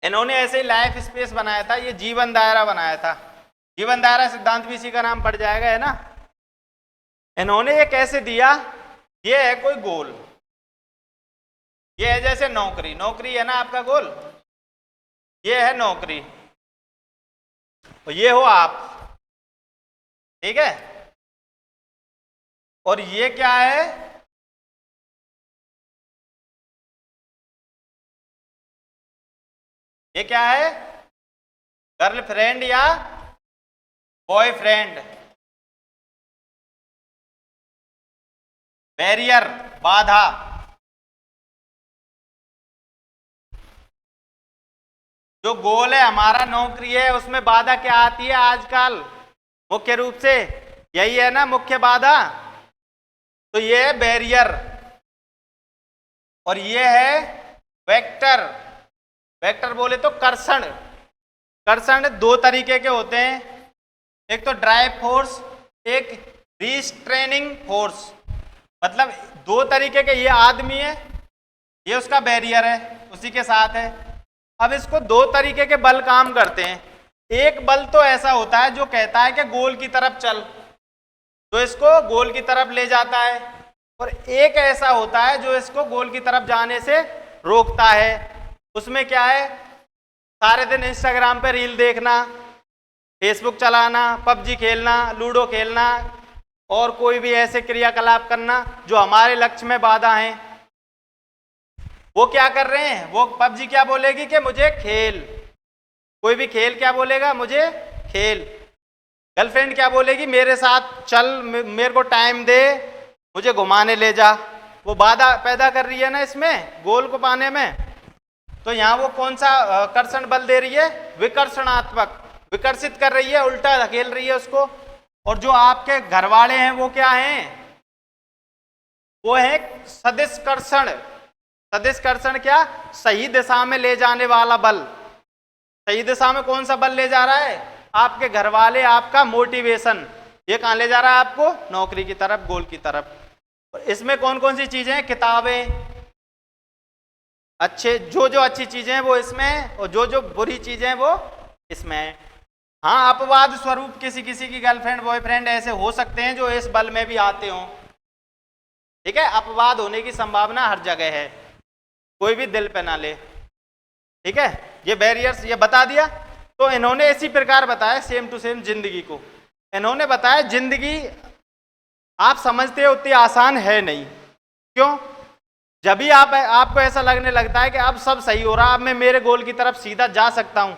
इन्होंने ऐसे ही लाइफ स्पेस बनाया था, ये जीवन दायरा बनाया था। जीवन दायरा सिद्धांत भी इसी का नाम पड़ जाएगा, है ना। इन्होंने ये कैसे दिया, ये है कोई गोल, ये है जैसे नौकरी, नौकरी है ना आपका गोल, ये है नौकरी, और ये हो आप, ठीक है। और ये क्या है, ये क्या है, गर्लफ्रेंड या बॉयफ्रेंड। बैरियर, बाधा, जो गोल है हमारा नौकरी है, उसमें बाधा क्या आती है आजकल, मुख्य रूप से यही है ना मुख्य बाधा। तो ये है बैरियर, और ये है वेक्टर। वेक्टर बोले तो कर्षण। कर्षण दो तरीके के होते हैं, एक तो ड्राइव फोर्स, एक रिस्ट्रेनिंग फोर्स। मतलब दो तरीके के, ये आदमी है, ये उसका बैरियर है, उसी के साथ है। अब इसको दो तरीके के बल काम करते हैं। एक बल तो ऐसा होता है जो कहता है कि गोल की तरफ चल, तो इसको गोल की तरफ ले जाता है, और एक ऐसा होता है जो इसको गोल की तरफ जाने से रोकता है। उसमें क्या है, सारे दिन इंस्टाग्राम पे रील देखना, फेसबुक चलाना, पबजी खेलना, लूडो खेलना, और कोई भी ऐसे क्रियाकलाप करना जो हमारे लक्ष्य में बाधा हैं। वो क्या कर रहे हैं, वो पबजी क्या बोलेगी कि मुझे खेल, कोई भी खेल क्या बोलेगा, मुझे खेल। गर्लफ्रेंड क्या बोलेगी, मेरे साथ चल, मेरे को टाइम दे, मुझे घुमाने ले जा। वो बाधा पैदा कर रही है ना इसमें, गोल को पाने में। तो यहाँ वो कौन सा कर्षण बल दे रही है, विकर्षणात्मक, विकर्षित कर रही है, उल्टा धकेल रही है उसको। और जो आपके घर वाले हैं वो क्या हैं, वो है सदिश कर्षण। सदिश कर्षण क्या, सही दिशा में ले जाने वाला बल। सही दिशा में कौन सा बल ले जा रहा है, आपके घर वाले, आपका मोटिवेशन, ये कहाँ ले जा रहा है आपको, नौकरी की तरफ, गोल की तरफ। इसमें कौन कौन सी चीजें हैं, किताबें, अच्छे जो जो अच्छी चीजें हैं वो इसमें, और जो जो बुरी चीजें हैं वो इसमें। हाँ, अपवाद स्वरूप किसी किसी की गर्लफ्रेंड बॉयफ्रेंड ऐसे हो सकते हैं जो इस बल में भी आते हों, ठीक है। अपवाद होने की संभावना हर जगह है, कोई भी दिल पे ना ले, ठीक है। ये बैरियर्स ये बता दिया। तो इन्होंने इसी प्रकार बताया सेम टू सेम जिंदगी को। इन्होंने बताया जिंदगी आप समझते हो उतनी आसान है नहीं। क्यों, जब भी आपको ऐसा लगने लगता है कि अब सब सही हो रहा, अब मैं मेरे गोल की तरफ सीधा जा सकता हूं,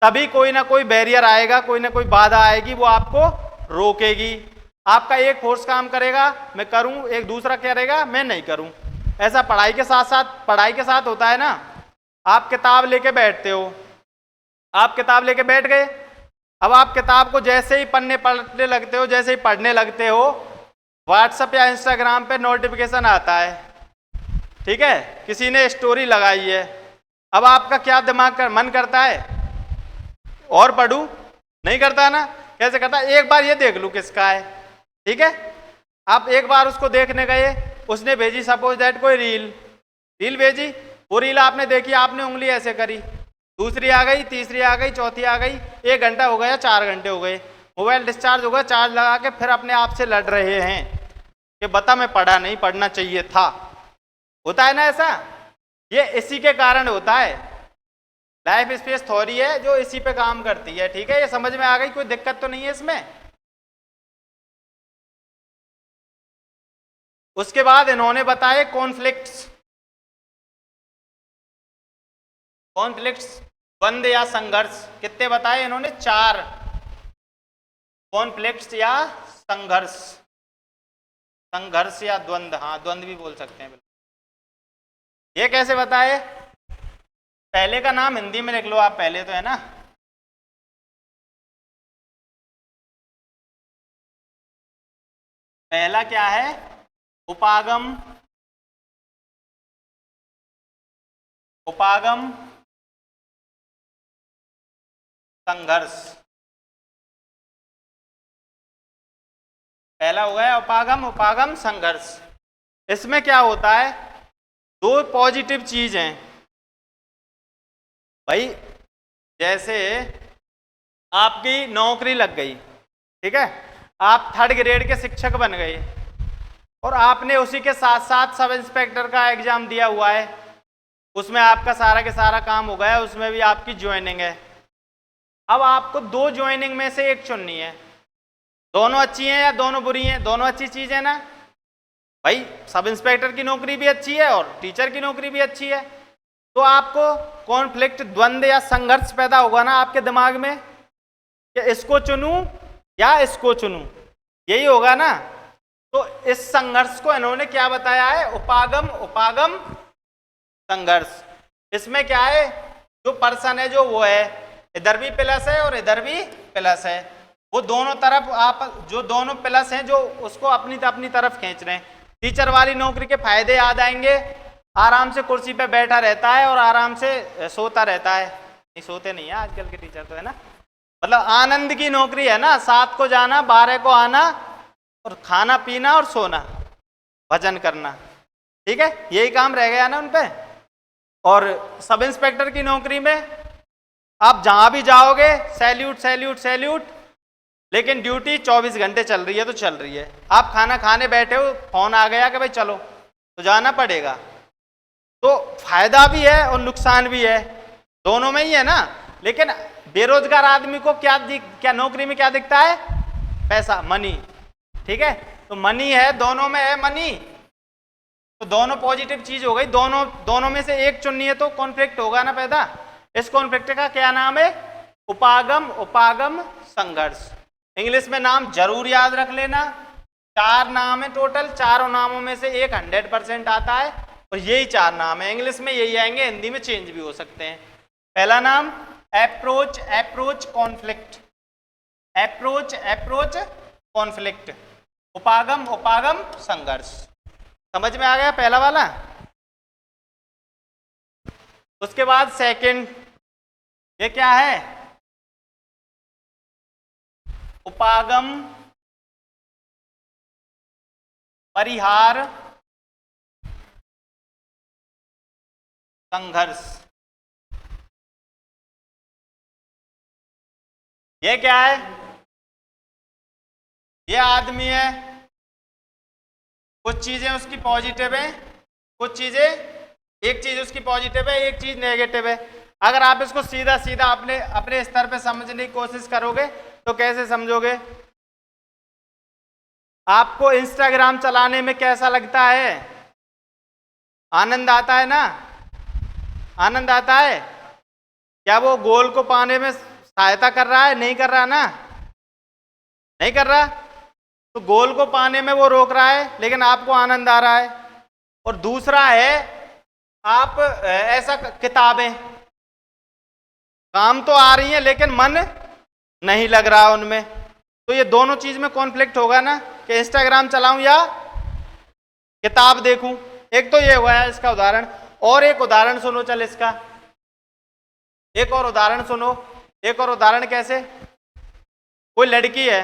तभी कोई ना कोई बैरियर आएगा, कोई ना कोई बाधा आएगी, वो आपको रोकेगी। आपका एक फोर्स काम करेगा, मैं करूं, एक दूसरा करेगा, मैं नहीं करूं। ऐसा पढ़ाई के साथ होता है ना। आप किताब लेके बैठते हो, आप किताब लेके बैठ गए, अब आप किताब को जैसे ही पन्ने पलटने लगते हो, जैसे ही पढ़ने लगते हो, व्हाट्सएप या इंस्टाग्राम पे नोटिफिकेशन आता है, ठीक है, किसी ने स्टोरी लगाई है। अब आपका क्या दिमाग का मन करता है, और पढ़ूं, नहीं करता ना। कैसे करता है, एक बार ये देख लूं किसका है, ठीक है। आप एक बार उसको देखने गए, उसने भेजी सपोज दैट कोई रील भेजी, वो रील आपने देखी, आपने उंगली ऐसे करी, दूसरी आ गई, तीसरी आ गई, चौथी आ गई, 1 घंटा हो गया, 4 घंटे हो गए, मोबाइल डिस्चार्ज हो गया, चार्ज लगा के फिर अपने आप से लड़ रहे हैं कि बता मैं पढ़ा नहीं, पढ़ना चाहिए था। होता है ना ऐसा, ये इसी के कारण होता है। लाइफ स्पेस थ्योरी है जो इसी पे काम करती है, ठीक है। ये समझ में आ गई, कोई दिक्कत तो नहीं है इसमें। उसके बाद इन्होंने बताए कॉन्फ्लिक्ट्स, द्वंद या संघर्ष। कितने बताए इन्होंने, 4 कॉन्फ्लिक्ट्स या संघर्ष या द्वंद, हाँ द्वंद भी बोल सकते हैं। ये कैसे बताए, पहले का नाम हिंदी में लिख लो आप, पहले तो है ना, पहला क्या है? उपागम, उपागम संघर्ष। पहला हो गया उपागम, उपागम संघर्ष। इसमें क्या होता है, दो पॉजिटिव चीज हैं भाई। जैसे आपकी नौकरी लग गई, ठीक है, आप 3rd ग्रेड के शिक्षक बन गए और आपने उसी के साथ साथ सब इंस्पेक्टर का एग्जाम दिया हुआ है, उसमें आपका सारा के सारा काम हो गया, उसमें भी आपकी ज्वाइनिंग है। अब आपको दो ज्वाइनिंग में से एक चुननी है, दोनों अच्छी हैं या दोनों बुरी हैं? दोनों अच्छी चीज है ना भाई, सब इंस्पेक्टर की नौकरी भी अच्छी है और टीचर की नौकरी भी अच्छी है। तो आपको कॉन्फ्लिक्ट, द्वंद्व या संघर्ष पैदा होगा ना आपके दिमाग में कि इसको चुनूं या इसको चुनूं, यही होगा ना। तो इस संघर्ष को इन्होंने क्या बताया है? उपागम, उपागम संघर्ष। इसमें क्या है, जो पर्सन है जो वो है, इधर भी प्लस है और इधर भी प्लस है, वो दोनों तरफ आप जो दोनों प्लस हैं जो उसको अपनी तरफ खींच रहे हैं। टीचर वाली नौकरी के फायदे याद आएंगे, आराम से कुर्सी पे बैठा रहता है और आराम से सोता रहता है। नहीं, सोते नहीं है आजकल के टीचर तो, है ना, मतलब आनंद की नौकरी है ना, 7 को जाना, 12 को आना और खाना पीना और सोना, भजन करना, ठीक है, यही काम रह गया ना उन पे। और सब इंस्पेक्टर की नौकरी में आप जहां भी जाओगे सैल्यूट सैल्यूट सैल्यूट, लेकिन ड्यूटी 24 घंटे चल रही है तो चल रही है। आप खाना खाने बैठे हो, फोन आ गया कि भाई चलो, तो जाना पड़ेगा। तो फायदा भी है और नुकसान भी है, दोनों में ही है ना। लेकिन बेरोजगार आदमी को क्या नौकरी में क्या दिखता है? पैसा, मनी, ठीक है, तो मनी है, दोनों में है मनी, तो दोनों पॉजिटिव चीज हो गई। दोनों में से एक चुननी है तो कॉन्फ्लिक्ट होगा ना पैदा। इस कॉन्फ्लिक्ट का क्या नाम है? उपागम, उपागम संघर्ष। इंग्लिश में नाम जरूर याद रख लेना, 4 नाम है टोटल, चारों नामों में से एक 100% आता है और यही 4 नाम है। इंग्लिश में यही आएंगे, हिंदी में चेंज भी हो सकते हैं। पहला नाम approach, approach conflict, approach, approach conflict, उपागम, उपागम संघर्ष। समझ में आ गया पहला वाला? उसके बाद सेकंड, ये क्या है? उपागम परिहार संघर्ष। ये क्या है? ये आदमी है, कुछ चीजें उसकी पॉजिटिव है, कुछ चीजें, एक चीज उसकी पॉजिटिव है, एक चीज नेगेटिव है। अगर आप इसको सीधा सीधा अपने स्तर पे समझने की कोशिश करोगे तो कैसे समझोगे? आपको इंस्टाग्राम चलाने में कैसा लगता है? आनंद आता है ना, आनंद आता है। क्या वो गोल को पाने में सहायता कर रहा है? नहीं कर रहा ना, नहीं कर रहा, तो गोल को पाने में वो रोक रहा है, लेकिन आपको आनंद आ रहा है। और दूसरा है, आप ऐसा किताबें काम तो आ रही हैं लेकिन मन नहीं लग रहा उनमें, तो ये दोनों चीज में कॉन्फ्लिक्ट होगा ना, कि इंस्टाग्राम चलाऊं या किताब देखूं। एक तो ये हुआ है इसका उदाहरण, और एक उदाहरण सुनो, चल इसका एक और उदाहरण सुनो। एक और उदाहरण कैसे? कोई लड़की है,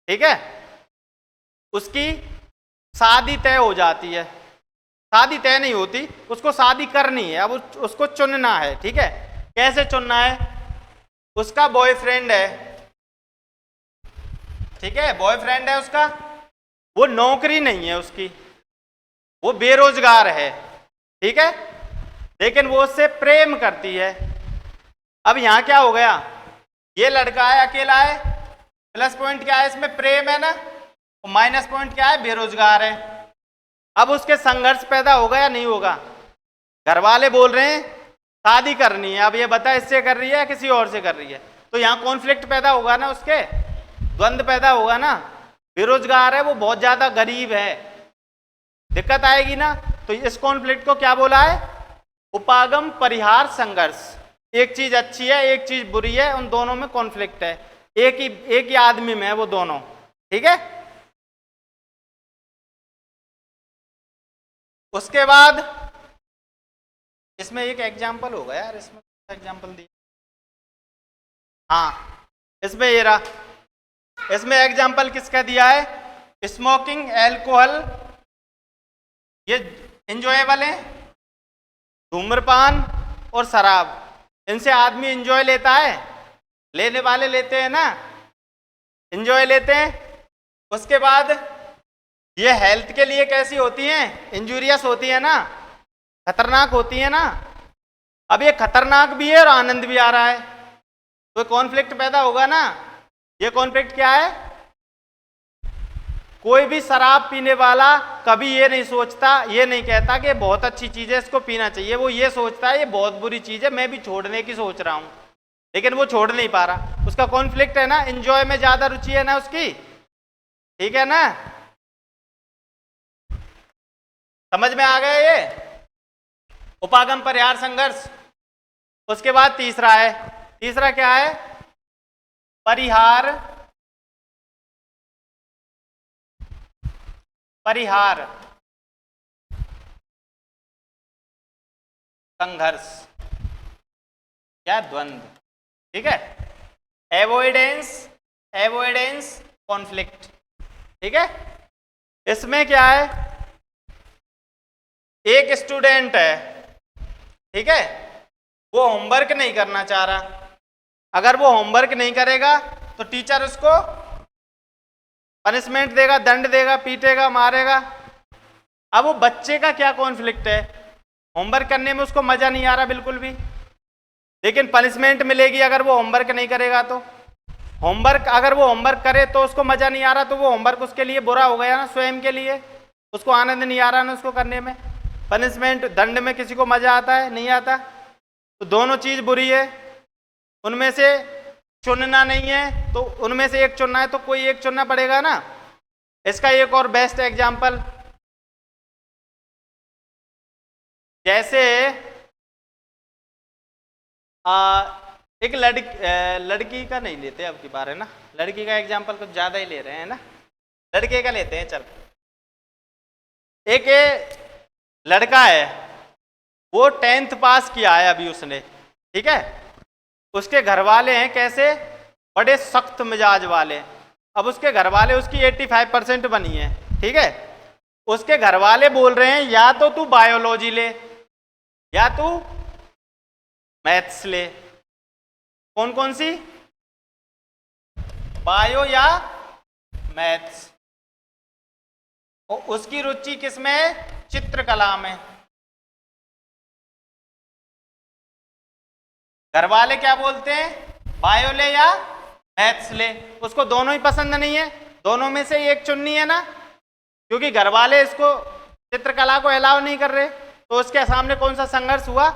ठीक है, उसकी शादी तय हो जाती है, शादी तय नहीं होती, उसको शादी करनी है, अब उसको चुनना है, ठीक है। कैसे चुनना है? उसका बॉयफ्रेंड है, ठीक है, बॉयफ्रेंड है उसका, वो नौकरी नहीं है उसकी, वो बेरोजगार है, ठीक है, लेकिन वो उससे प्रेम करती है। अब यहां क्या हो गया? ये लड़का है, अकेला है, प्लस पॉइंट क्या है इसमें? प्रेम है ना, और माइनस पॉइंट क्या है? बेरोजगार है। अब उसके संघर्ष पैदा होगा या नहीं होगा? घर वाले बोल रहे हैं शादी करनी है, अब ये बता इससे कर रही है या किसी और से कर रही है, तो यहाँ कॉन्फ्लिक्ट पैदा होगा ना, उसके द्वंद्व पैदा होगा ना। बेरोजगार है, वो बहुत ज्यादा गरीब है, दिक्कत आएगी ना। तो इस कॉन्फ्लिक्ट को क्या बोला है? उपागम परिहार संघर्ष। एक चीज अच्छी है, एक चीज बुरी है, उन दोनों में कॉन्फ्लिक्ट है, एक ही आदमी में है वो दोनों। ठीक है, उसके बाद इसमें एक एग्जाम्पल होगा यार, इसमें एग्जाम्पल दिया, हाँ इसमें ये रहा, इसमें एग्जाम्पल किसका दिया है, स्मोकिंग, एल्कोहल, ये इंजॉयबल है, धूम्रपान और शराब, इनसे आदमी इंजॉय लेता है, लेने वाले लेते हैं ना, इंजॉय लेते हैं। उसके बाद ये हेल्थ के लिए कैसी होती हैं, इंजूरियस होती है ना, खतरनाक होती है ना। अब ये खतरनाक भी है और आनंद भी आ रहा है, तो कॉन्फ्लिक्ट पैदा होगा ना। ये कॉन्फ्लिक्ट क्या है, कोई भी शराब पीने वाला कभी ये नहीं सोचता, ये नहीं कहता कि बहुत अच्छी चीज है इसको पीना चाहिए, वो ये सोचता है ये बहुत बुरी चीज है, मैं भी छोड़ने की सोच रहा हूं, लेकिन वो छोड़ नहीं पा रहा, उसका कॉन्फ्लिक्ट है ना, एंजॉय में ज्यादा रुचि है ना उसकी। ठीक है ना, समझ में आ गया ये उपागम परिहार संघर्ष। उसके बाद तीसरा है, तीसरा क्या है, परिहार परिहार संघर्ष या द्वंद्व। ठीक है, एवॉइडेंस कॉन्फ्लिक्ट। ठीक है, इसमें क्या है, एक स्टूडेंट है, ठीक है, वो होमवर्क नहीं करना चाह रहा, अगर वो होमवर्क नहीं करेगा तो टीचर उसको पनिशमेंट देगा, दंड देगा, पीटेगा, मारेगा। अब वो बच्चे का क्या कॉन्फ्लिक्ट है, होमवर्क करने में उसको मजा नहीं आ रहा बिल्कुल भी, लेकिन पनिशमेंट मिलेगी अगर वो होमवर्क नहीं करेगा तो। होमवर्क अगर वो होमवर्क करे तो उसको मजा नहीं आ रहा, तो वो होमवर्क उसके लिए बुरा हो गया ना, स्वयं के लिए उसको आनंद नहीं आ रहा ना उसको करने में। पनिशमेंट, दंड में किसी को मजा आता है, नहीं आता, तो दोनों चीज बुरी है, उनमें से चुनना नहीं है, तो उनमें से एक चुनना है तो कोई एक चुनना पड़ेगा ना। इसका एक और बेस्ट एग्जाम्पल, जैसे एक लड़की का नहीं लेते अब की बार, है ना, लड़की का एग्जाम्पल कुछ ज्यादा ही ले रहे हैं ना, लड़के का लेते हैं। चल, एक लड़का है, वो 10th पास किया है अभी उसने, ठीक है, उसके घर वाले हैं कैसे, बड़े सख्त मिजाज वाले। अब उसके घर वाले उसकी 85% बनी है, ठीक है, उसके घर वाले बोल रहे हैं या तो तू बायोलॉजी ले या तू मैथ्स ले। कौन कौन सी, बायो या मैथ्स। और उसकी रुचि किसमें है, चित्रकला में। घर वाले क्या बोलते हैं, बायो ले या मैथ्स ले, उसको दोनों ही पसंद नहीं है, दोनों में से एक चुननी है ना, क्योंकि घर वाले इसको चित्रकला को अलाउ नहीं कर रहे, तो उसके सामने कौन सा संघर्ष हुआ,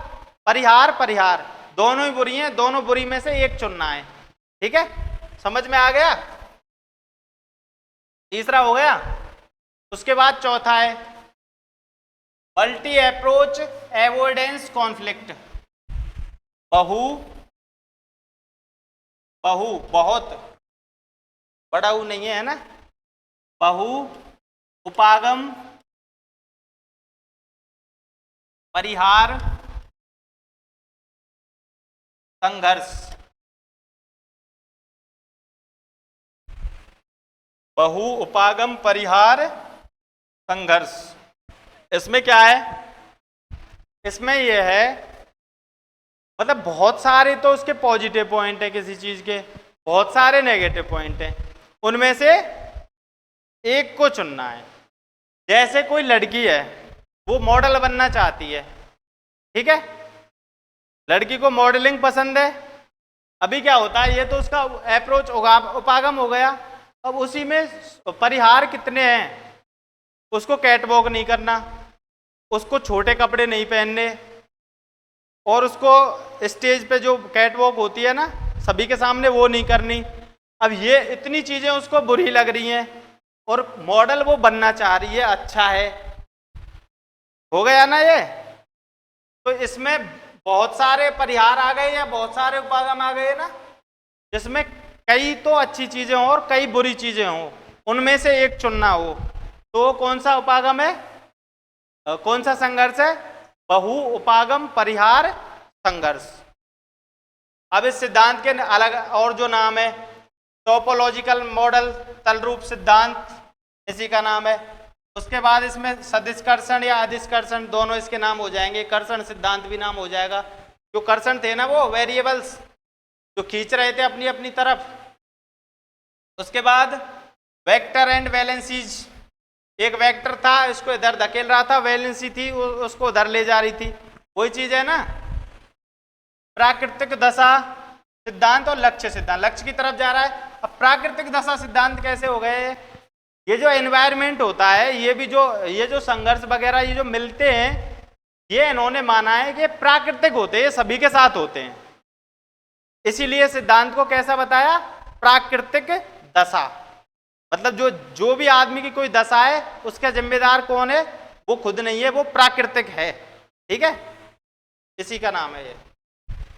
परिहार परिहार, दोनों ही बुरी हैं, दोनों बुरी में से एक चुनना है। ठीक है, समझ में आ गया, तीसरा हो गया। उसके बाद चौथा है मल्टी अप्रोच एवॉइडेंस कॉन्फ्लिक्ट। बहुत बड़ा ऊ नहीं है ना, बहु उपागम परिहार संघर्ष। बहु उपागम परिहार संघर्ष। इसमें क्या है, इसमें यह है, मतलब बहुत सारे तो उसके पॉजिटिव पॉइंट है किसी चीज के, बहुत सारे नेगेटिव पॉइंट हैं, उनमें से एक को चुनना है। जैसे कोई लड़की है, वो मॉडल बनना चाहती है, ठीक है, लड़की को मॉडलिंग पसंद है। अभी क्या होता है, ये तो उसका अप्रोच उपागम हो गया। अब उसी में परिहार कितने हैं, उसको कैटवॉक नहीं करना, उसको छोटे कपड़े नहीं पहनने, और उसको स्टेज पे जो कैटवॉक होती है ना सभी के सामने, वो नहीं करनी। अब ये इतनी चीजें उसको बुरी लग रही हैं, और मॉडल वो बनना चाह रही है, अच्छा है, हो गया ना ये। तो इसमें बहुत सारे परिहार आ गए या बहुत सारे उपागम आ गए ना, जिसमें कई तो अच्छी चीजें हों और कई बुरी चीजें हों, उनमें से एक चुनना हो, तो कौन सा उपागम है, कौन सा संघर्ष है, बहु उपागम परिहार संघर्ष। अब इस सिद्धांत के अलग और जो नाम है, टोपोलॉजिकल मॉडल तल रूप सिद्धांत इसी का नाम है। उसके बाद इसमें सदिष्कर्षण या अधिष्कर्षण दोनों इसके नाम हो जाएंगे, कर्षण सिद्धांत भी नाम हो जाएगा। जो कर्षण थे ना वो वेरिएबल्स जो खींच रहे थे अपनी अपनी तरफ। उसके बाद वेक्टर एंड वैलेंसीज, एक वेक्टर था इसको इधर धकेल रहा था, वैलेंसी थी उसको उधर ले जा रही थी, वही चीज है ना। प्राकृतिक दशा सिद्धांत और लक्ष्य सिद्धांत, लक्ष्य की तरफ जा रहा है। अब प्राकृतिक दशा सिद्धांत कैसे हो गए, ये जो एनवायरमेंट होता है, ये जो संघर्ष वगैरह ये जो मिलते हैं, ये इन्होंने माना है कि प्राकृतिक होते हैं, सभी के साथ होते हैं। इसीलिए सिद्धांत को कैसा बताया, प्राकृतिक दशा। मतलब जो भी आदमी की कोई दशा है उसका जिम्मेदार कौन है, वो खुद नहीं है, वो प्राकृतिक है। ठीक है, इसी का नाम है, ये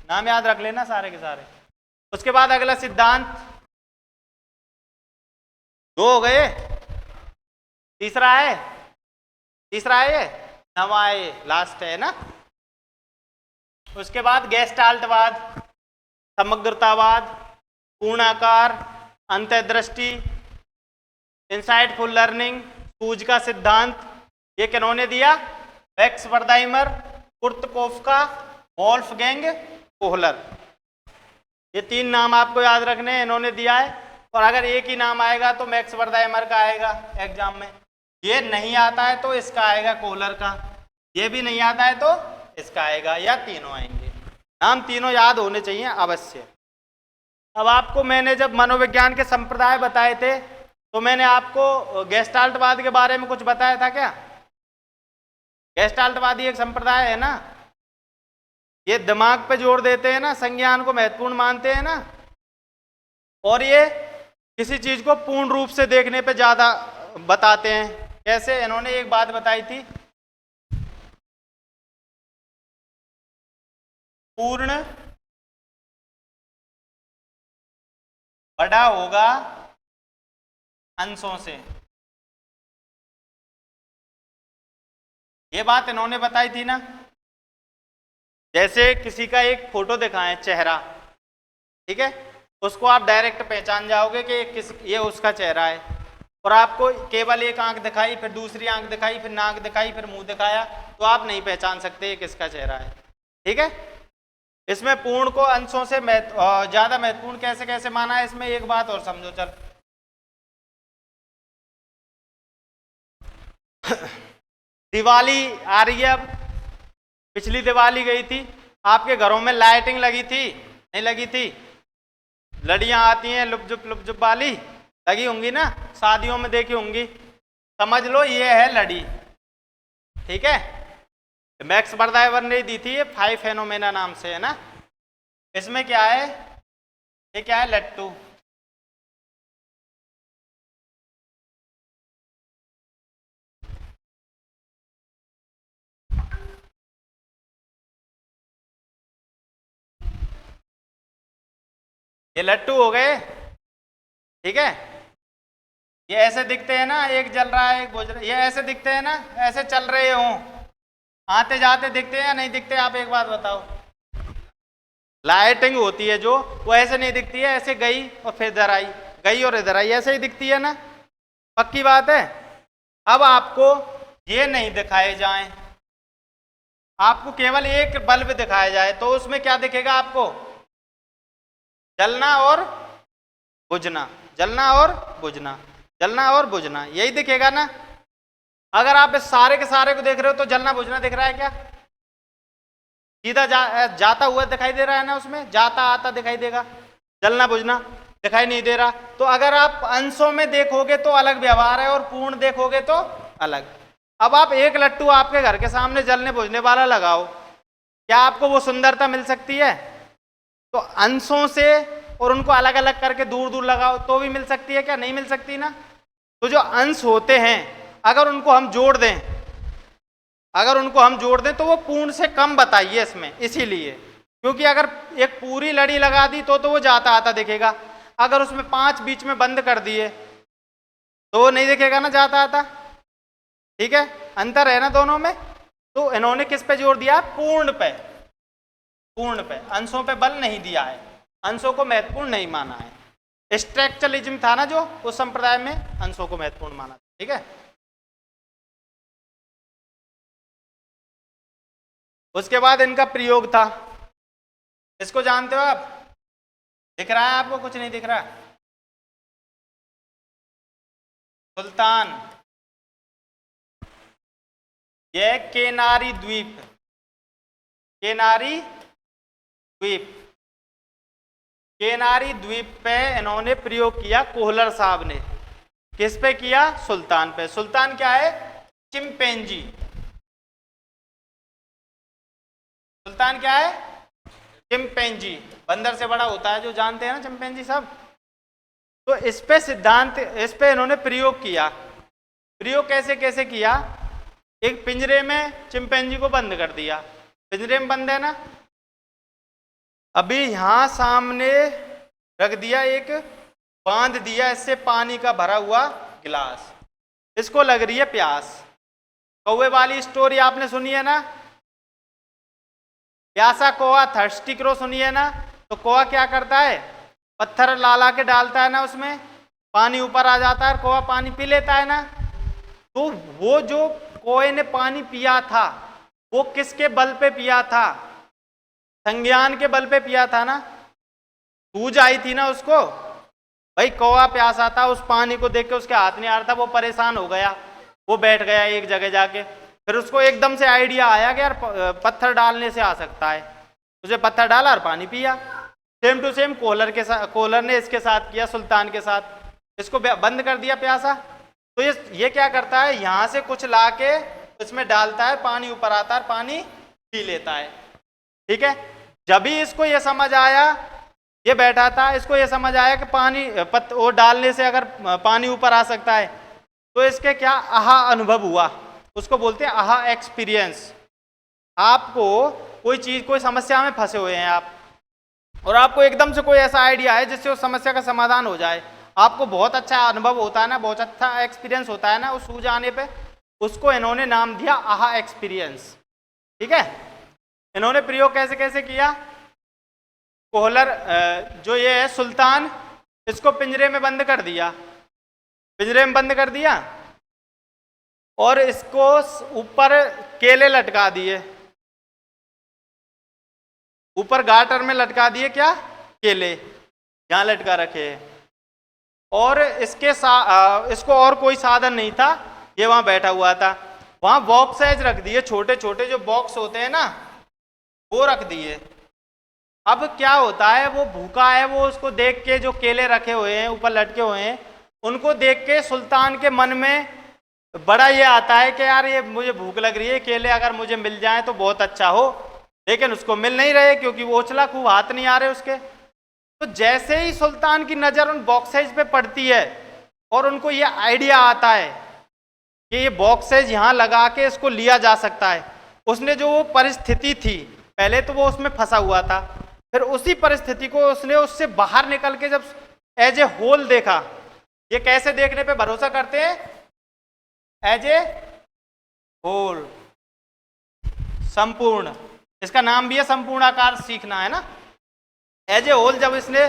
नाम याद रख लेना सारे के सारे। उसके बाद अगला सिद्धांत, दो हो गए, तीसरा है ये नवा है, लास्ट है ना। उसके बाद गेस्टाल्टवाद, समग्रतावाद, पूर्णाकार, अंतर्दृष्टि, इंसाइटफुल लर्निंग, सूझ का सिद्धांत, ये किन्होंने दिया, मैक्स वर्दाइमर, कुर्ट कोफका, वोल्फगैंग कोहलर। ये तीन नाम आपको याद रखने हैं, इन्होंने दिया है। और अगर एक ही नाम आएगा तो मैक्स वर्दाइमर का आएगा एग्जाम में, ये नहीं आता है तो इसका आएगा कोहलर का, ये भी नहीं आता है तो इसका आएगा, या तीनों आएंगे। नाम तीनों याद होने चाहिए अवश्य। अब आपको मैंने जब मनोविज्ञान के संप्रदाय बताए थे तो मैंने आपको गेस्टाल्टवाद के बारे में कुछ बताया था क्या। गेस्टाल्टवादी एक संप्रदाय है ना, ये दिमाग पे जोर देते हैं ना, संज्ञान को महत्वपूर्ण मानते हैं ना, और ये किसी चीज को पूर्ण रूप से देखने पे ज्यादा बताते हैं। कैसे, इन्होंने एक बात बताई थी, पूर्ण बड़ा होगा अंशों से, ये बात इन्होंने बताई थी ना। जैसे किसी का एक फोटो दिखाएं, चेहरा, ठीक है, उसको आप डायरेक्ट पहचान जाओगे कि ये उसका चेहरा है, और आपको केवल एक आंख दिखाई, फिर दूसरी आंख दिखाई, फिर नाक दिखाई, फिर मुंह दिखाया, तो आप नहीं पहचान सकते ये किसका चेहरा है। ठीक है, इसमें पूर्ण को अंशों से ज्यादा महत्वपूर्ण कैसे कैसे माना है, इसमें एक बात और समझो। चल दिवाली आ रही है, अब पिछली दिवाली गई थी, आपके घरों में लाइटिंग लगी थी नहीं लगी थी, लड़ियां आती हैं लुप वाली, लगी होंगी ना, शादियों में देखी होंगी, समझ लो ये है लड़ी। ठीक है, मैक्स वर्दाइमर ने दी थी ये 5 फेनोमेना नाम से, है ना। इसमें क्या है, ये क्या है, लट्टू। ये लट्टू हो गए, ठीक है। ये ऐसे दिखते हैं ना, एक जल रहा है एक बुझ रहा है, ये ऐसे दिखते हैं ना, ऐसे चल रहे हों, आते जाते दिखते हैं या नहीं दिखते, आप एक बात बताओ। लाइटिंग होती है जो, वो ऐसे नहीं दिखती है, ऐसे गई और फिर इधर आई, गई और इधर आई, ऐसे ही दिखती है ना, पक्की बात है। अब आपको ये नहीं दिखाए जाए, आपको केवल एक बल्ब दिखाया जाए, तो उसमें क्या दिखेगा आपको, जलना और बुझना, जलना और बुझना, जलना और बुझना, यही दिखेगा ना। अगर आप इस सारे के सारे को देख रहे हो तो जलना बुझना दिख रहा है क्या, सीधा जाता हुआ दिखाई दे रहा है ना, उसमें जाता आता दिखाई देगा, जलना बुझना दिखाई नहीं दे रहा। तो अगर आप अंशों में देखोगे तो अलग व्यवहार है, और पूर्ण देखोगे तो अलग। अब आप एक लट्टू आपके घर के सामने जलने बुझने वाला लगाओ, क्या आपको वो सुंदरता मिल सकती है? तो अंशों से और उनको अलग अलग करके दूर दूर लगाओ तो भी मिल सकती है क्या, नहीं मिल सकती ना। तो जो अंश होते हैं अगर उनको हम जोड़ दें अगर उनको हम जोड़ दें तो वो पूर्ण से कम बताइए इसमें, इसीलिए क्योंकि अगर एक पूरी लड़ी लगा दी तो वो जाता आता दिखेगा, अगर उसमें 5 बीच में बंद कर दिए तो वो नहीं दिखेगा ना जाता आता। ठीक है, अंतर है ना दोनों में। तो इन्होंने किस पे जोर दिया? पूर्ण पे, पूर्ण पे, अंशों पे बल नहीं दिया है, अंशों को महत्वपूर्ण नहीं माना है। स्ट्रक्चरलिज्म था ना जो उस संप्रदाय में, अंशों को महत्वपूर्ण माना। ठीक है, उसके बाद इनका प्रयोग था, इसको जानते हो आप? दिख रहा है आपको? कुछ नहीं दिख रहा? सुल्तान, यह केनारी द्वीप, केनारी द्वीप, केनारी द्वीप पे इन्होंने प्रयोग किया कोहलर साहब ने। किस पे किया? सुल्तान पे। सुल्तान क्या है? चिंपैंजी। सुल्तान क्या है? चिंपैंजी, बंदर से बड़ा होता है जो जानते हैं ना चिंपैंजी सब। तो इस पे सिद्धांत, इस पे इन्होंने प्रयोग किया। प्रयोग कैसे कैसे किया? एक पिंजरे में चिंपैंजी को बंद कर दिया, पिंजरे में बंद है ना, अभी यहां सामने रख दिया, एक बांध दिया इससे पानी का भरा हुआ गिलास, इसको लग रही है प्यास। कौवे वाली स्टोरी आपने सुनी है ना, प्यासा कौवा थर्स्टी क्रो सुनी है ना। तो कौवा क्या करता है? पत्थर ला ला के डालता है ना उसमें, पानी ऊपर आ जाता है, कौवा पानी पी लेता है ना। तो वो जो कौवे ने पानी पिया था वो किसके बल पे पिया था? संज्ञान के बल पे पिया था ना। सूझ आई थी ना उसको, भाई कौवा प्यासा था, उस पानी को देख के उसके हाथ नहीं आ रहा था, वो परेशान हो गया, वो बैठ गया एक जगह जाके। फिर उसको एकदम से आइडिया आया कि यार पत्थर डालने से आ सकता है, उसे पत्थर डाला और पानी पिया। सेम टू सेम कोहलर के साथ, कोहलर ने इसके साथ किया, सुल्तान के साथ, इसको बंद कर दिया प्यासा। तो ये क्या करता है? यहाँ से कुछ ला के इसमें डालता है, पानी ऊपर आता है, पानी पी लेता है। ठीक है, जब भी इसको ये समझ आया, ये बैठा था, इसको ये समझ आया कि पानी वो डालने से अगर पानी ऊपर आ सकता है, तो इसके क्या आहा अनुभव हुआ, उसको बोलते हैं आहा एक्सपीरियंस। आपको कोई चीज, कोई समस्या में फंसे हुए हैं आप, और आपको एकदम से कोई ऐसा आइडिया है जिससे उस समस्या का समाधान हो जाए, आपको बहुत अच्छा अनुभव होता है ना, बहुत अच्छा एक्सपीरियंस होता है ना उस सूझ आने पे, उसको इन्होंने नाम दिया आहा एक्सपीरियंस। ठीक है, इन्होंने प्रयोग कैसे कैसे किया? कोहलर जो ये है सुल्तान, इसको पिंजरे में बंद कर दिया, पिंजरे में बंद कर दिया, और इसको ऊपर केले लटका दिए, ऊपर गाटर में लटका दिए, क्या? केले यहां लटका रखे। और इसके इसको और कोई साधन नहीं था, ये वहां बैठा हुआ था। वहां बॉक्सेज रख दिए, छोटे छोटे जो बॉक्स होते हैं ना, वो रख दिए। अब क्या होता है, वो भूखा है, वो उसको देख के, जो केले रखे हुए हैं ऊपर लटके हुए हैं, उनको देख के सुल्तान के मन में बड़ा ये आता है कि यार ये मुझे भूख लग रही है, केले अगर मुझे मिल जाए तो बहुत अच्छा हो, लेकिन उसको मिल नहीं रहे क्योंकि वो उछला खूब, हाथ नहीं आ रहे उसके। तो जैसे ही सुल्तान की नज़र उन बॉक्सेज पे पड़ती है और उनको ये आइडिया आता है कि ये बॉक्सेज यहाँ लगा के इसको लिया जा सकता है, उसने जो वो परिस्थिति थी, पहले तो वो उसमें फंसा हुआ था, फिर उसी परिस्थिति को उसने उससे बाहर निकल के जब एज ए होल देखा। ये कैसे देखने पे भरोसा करते हैं? एज ए होल, संपूर्ण, इसका नाम भी है संपूर्ण आकार सीखना, है ना। एज ए होल जब इसने,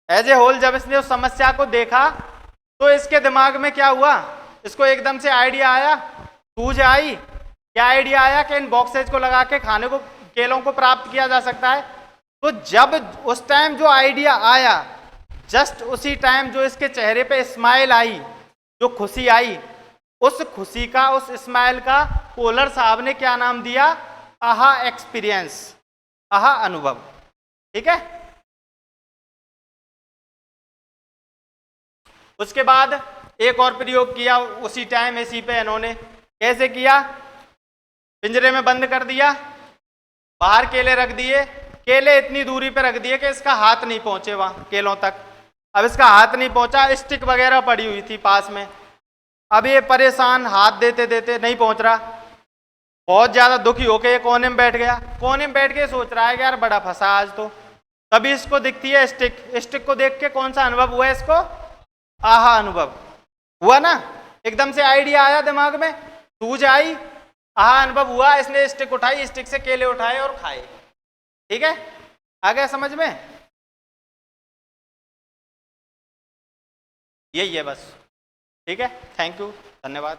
एज ए होल जब इसने उस समस्या को देखा, तो इसके दिमाग में क्या हुआ? इसको एकदम से आइडिया आया, सूझ आई। क्या आइडिया आया? कि इन बॉक्सेज को लगा के खाने को, केलों को प्राप्त किया जा सकता है। तो जब उस टाइम जो आइडिया आया, जस्ट उसी टाइम जो इसके चेहरे पे स्माइल आई, जो खुशी आई, उस खुशी का, उस स्माइल का कोहलर साहब ने क्या नाम दिया? आहा एक्सपीरियंस, आहा अनुभव। ठीक है, उसके बाद एक और प्रयोग किया उसी टाइम इसी पे इन्होंने। कैसे किया? पिंजरे में बंद कर दिया, बाहर केले रख दिए, केले इतनी दूरी पे रख दिए कि इसका हाथ नहीं पहुंचे वहां केलों तक। अब इसका हाथ नहीं पहुंचा, स्टिक वगैरह पड़ी हुई थी पास में। अब ये परेशान, हाथ देते देते नहीं पहुंच रहा, बहुत ज्यादा दुखी होके ये कोने में बैठ गया। कोने में बैठ के सोच रहा है कि यार बड़ा फंसा आज तो। तभी इसको दिखती है स्टिक। स्टिक को देख के कौन सा अनुभव हुआ इसको? आहा अनुभव हुआ ना। एकदम से आइडिया आया दिमाग में, सूझ आई, आहा अनुभव हुआ। इसने स्टिक उठाई, स्टिक से केले उठाए और खाए। ठीक है, आ गया समझ में? यही है बस। ठीक है, थैंक यू, धन्यवाद।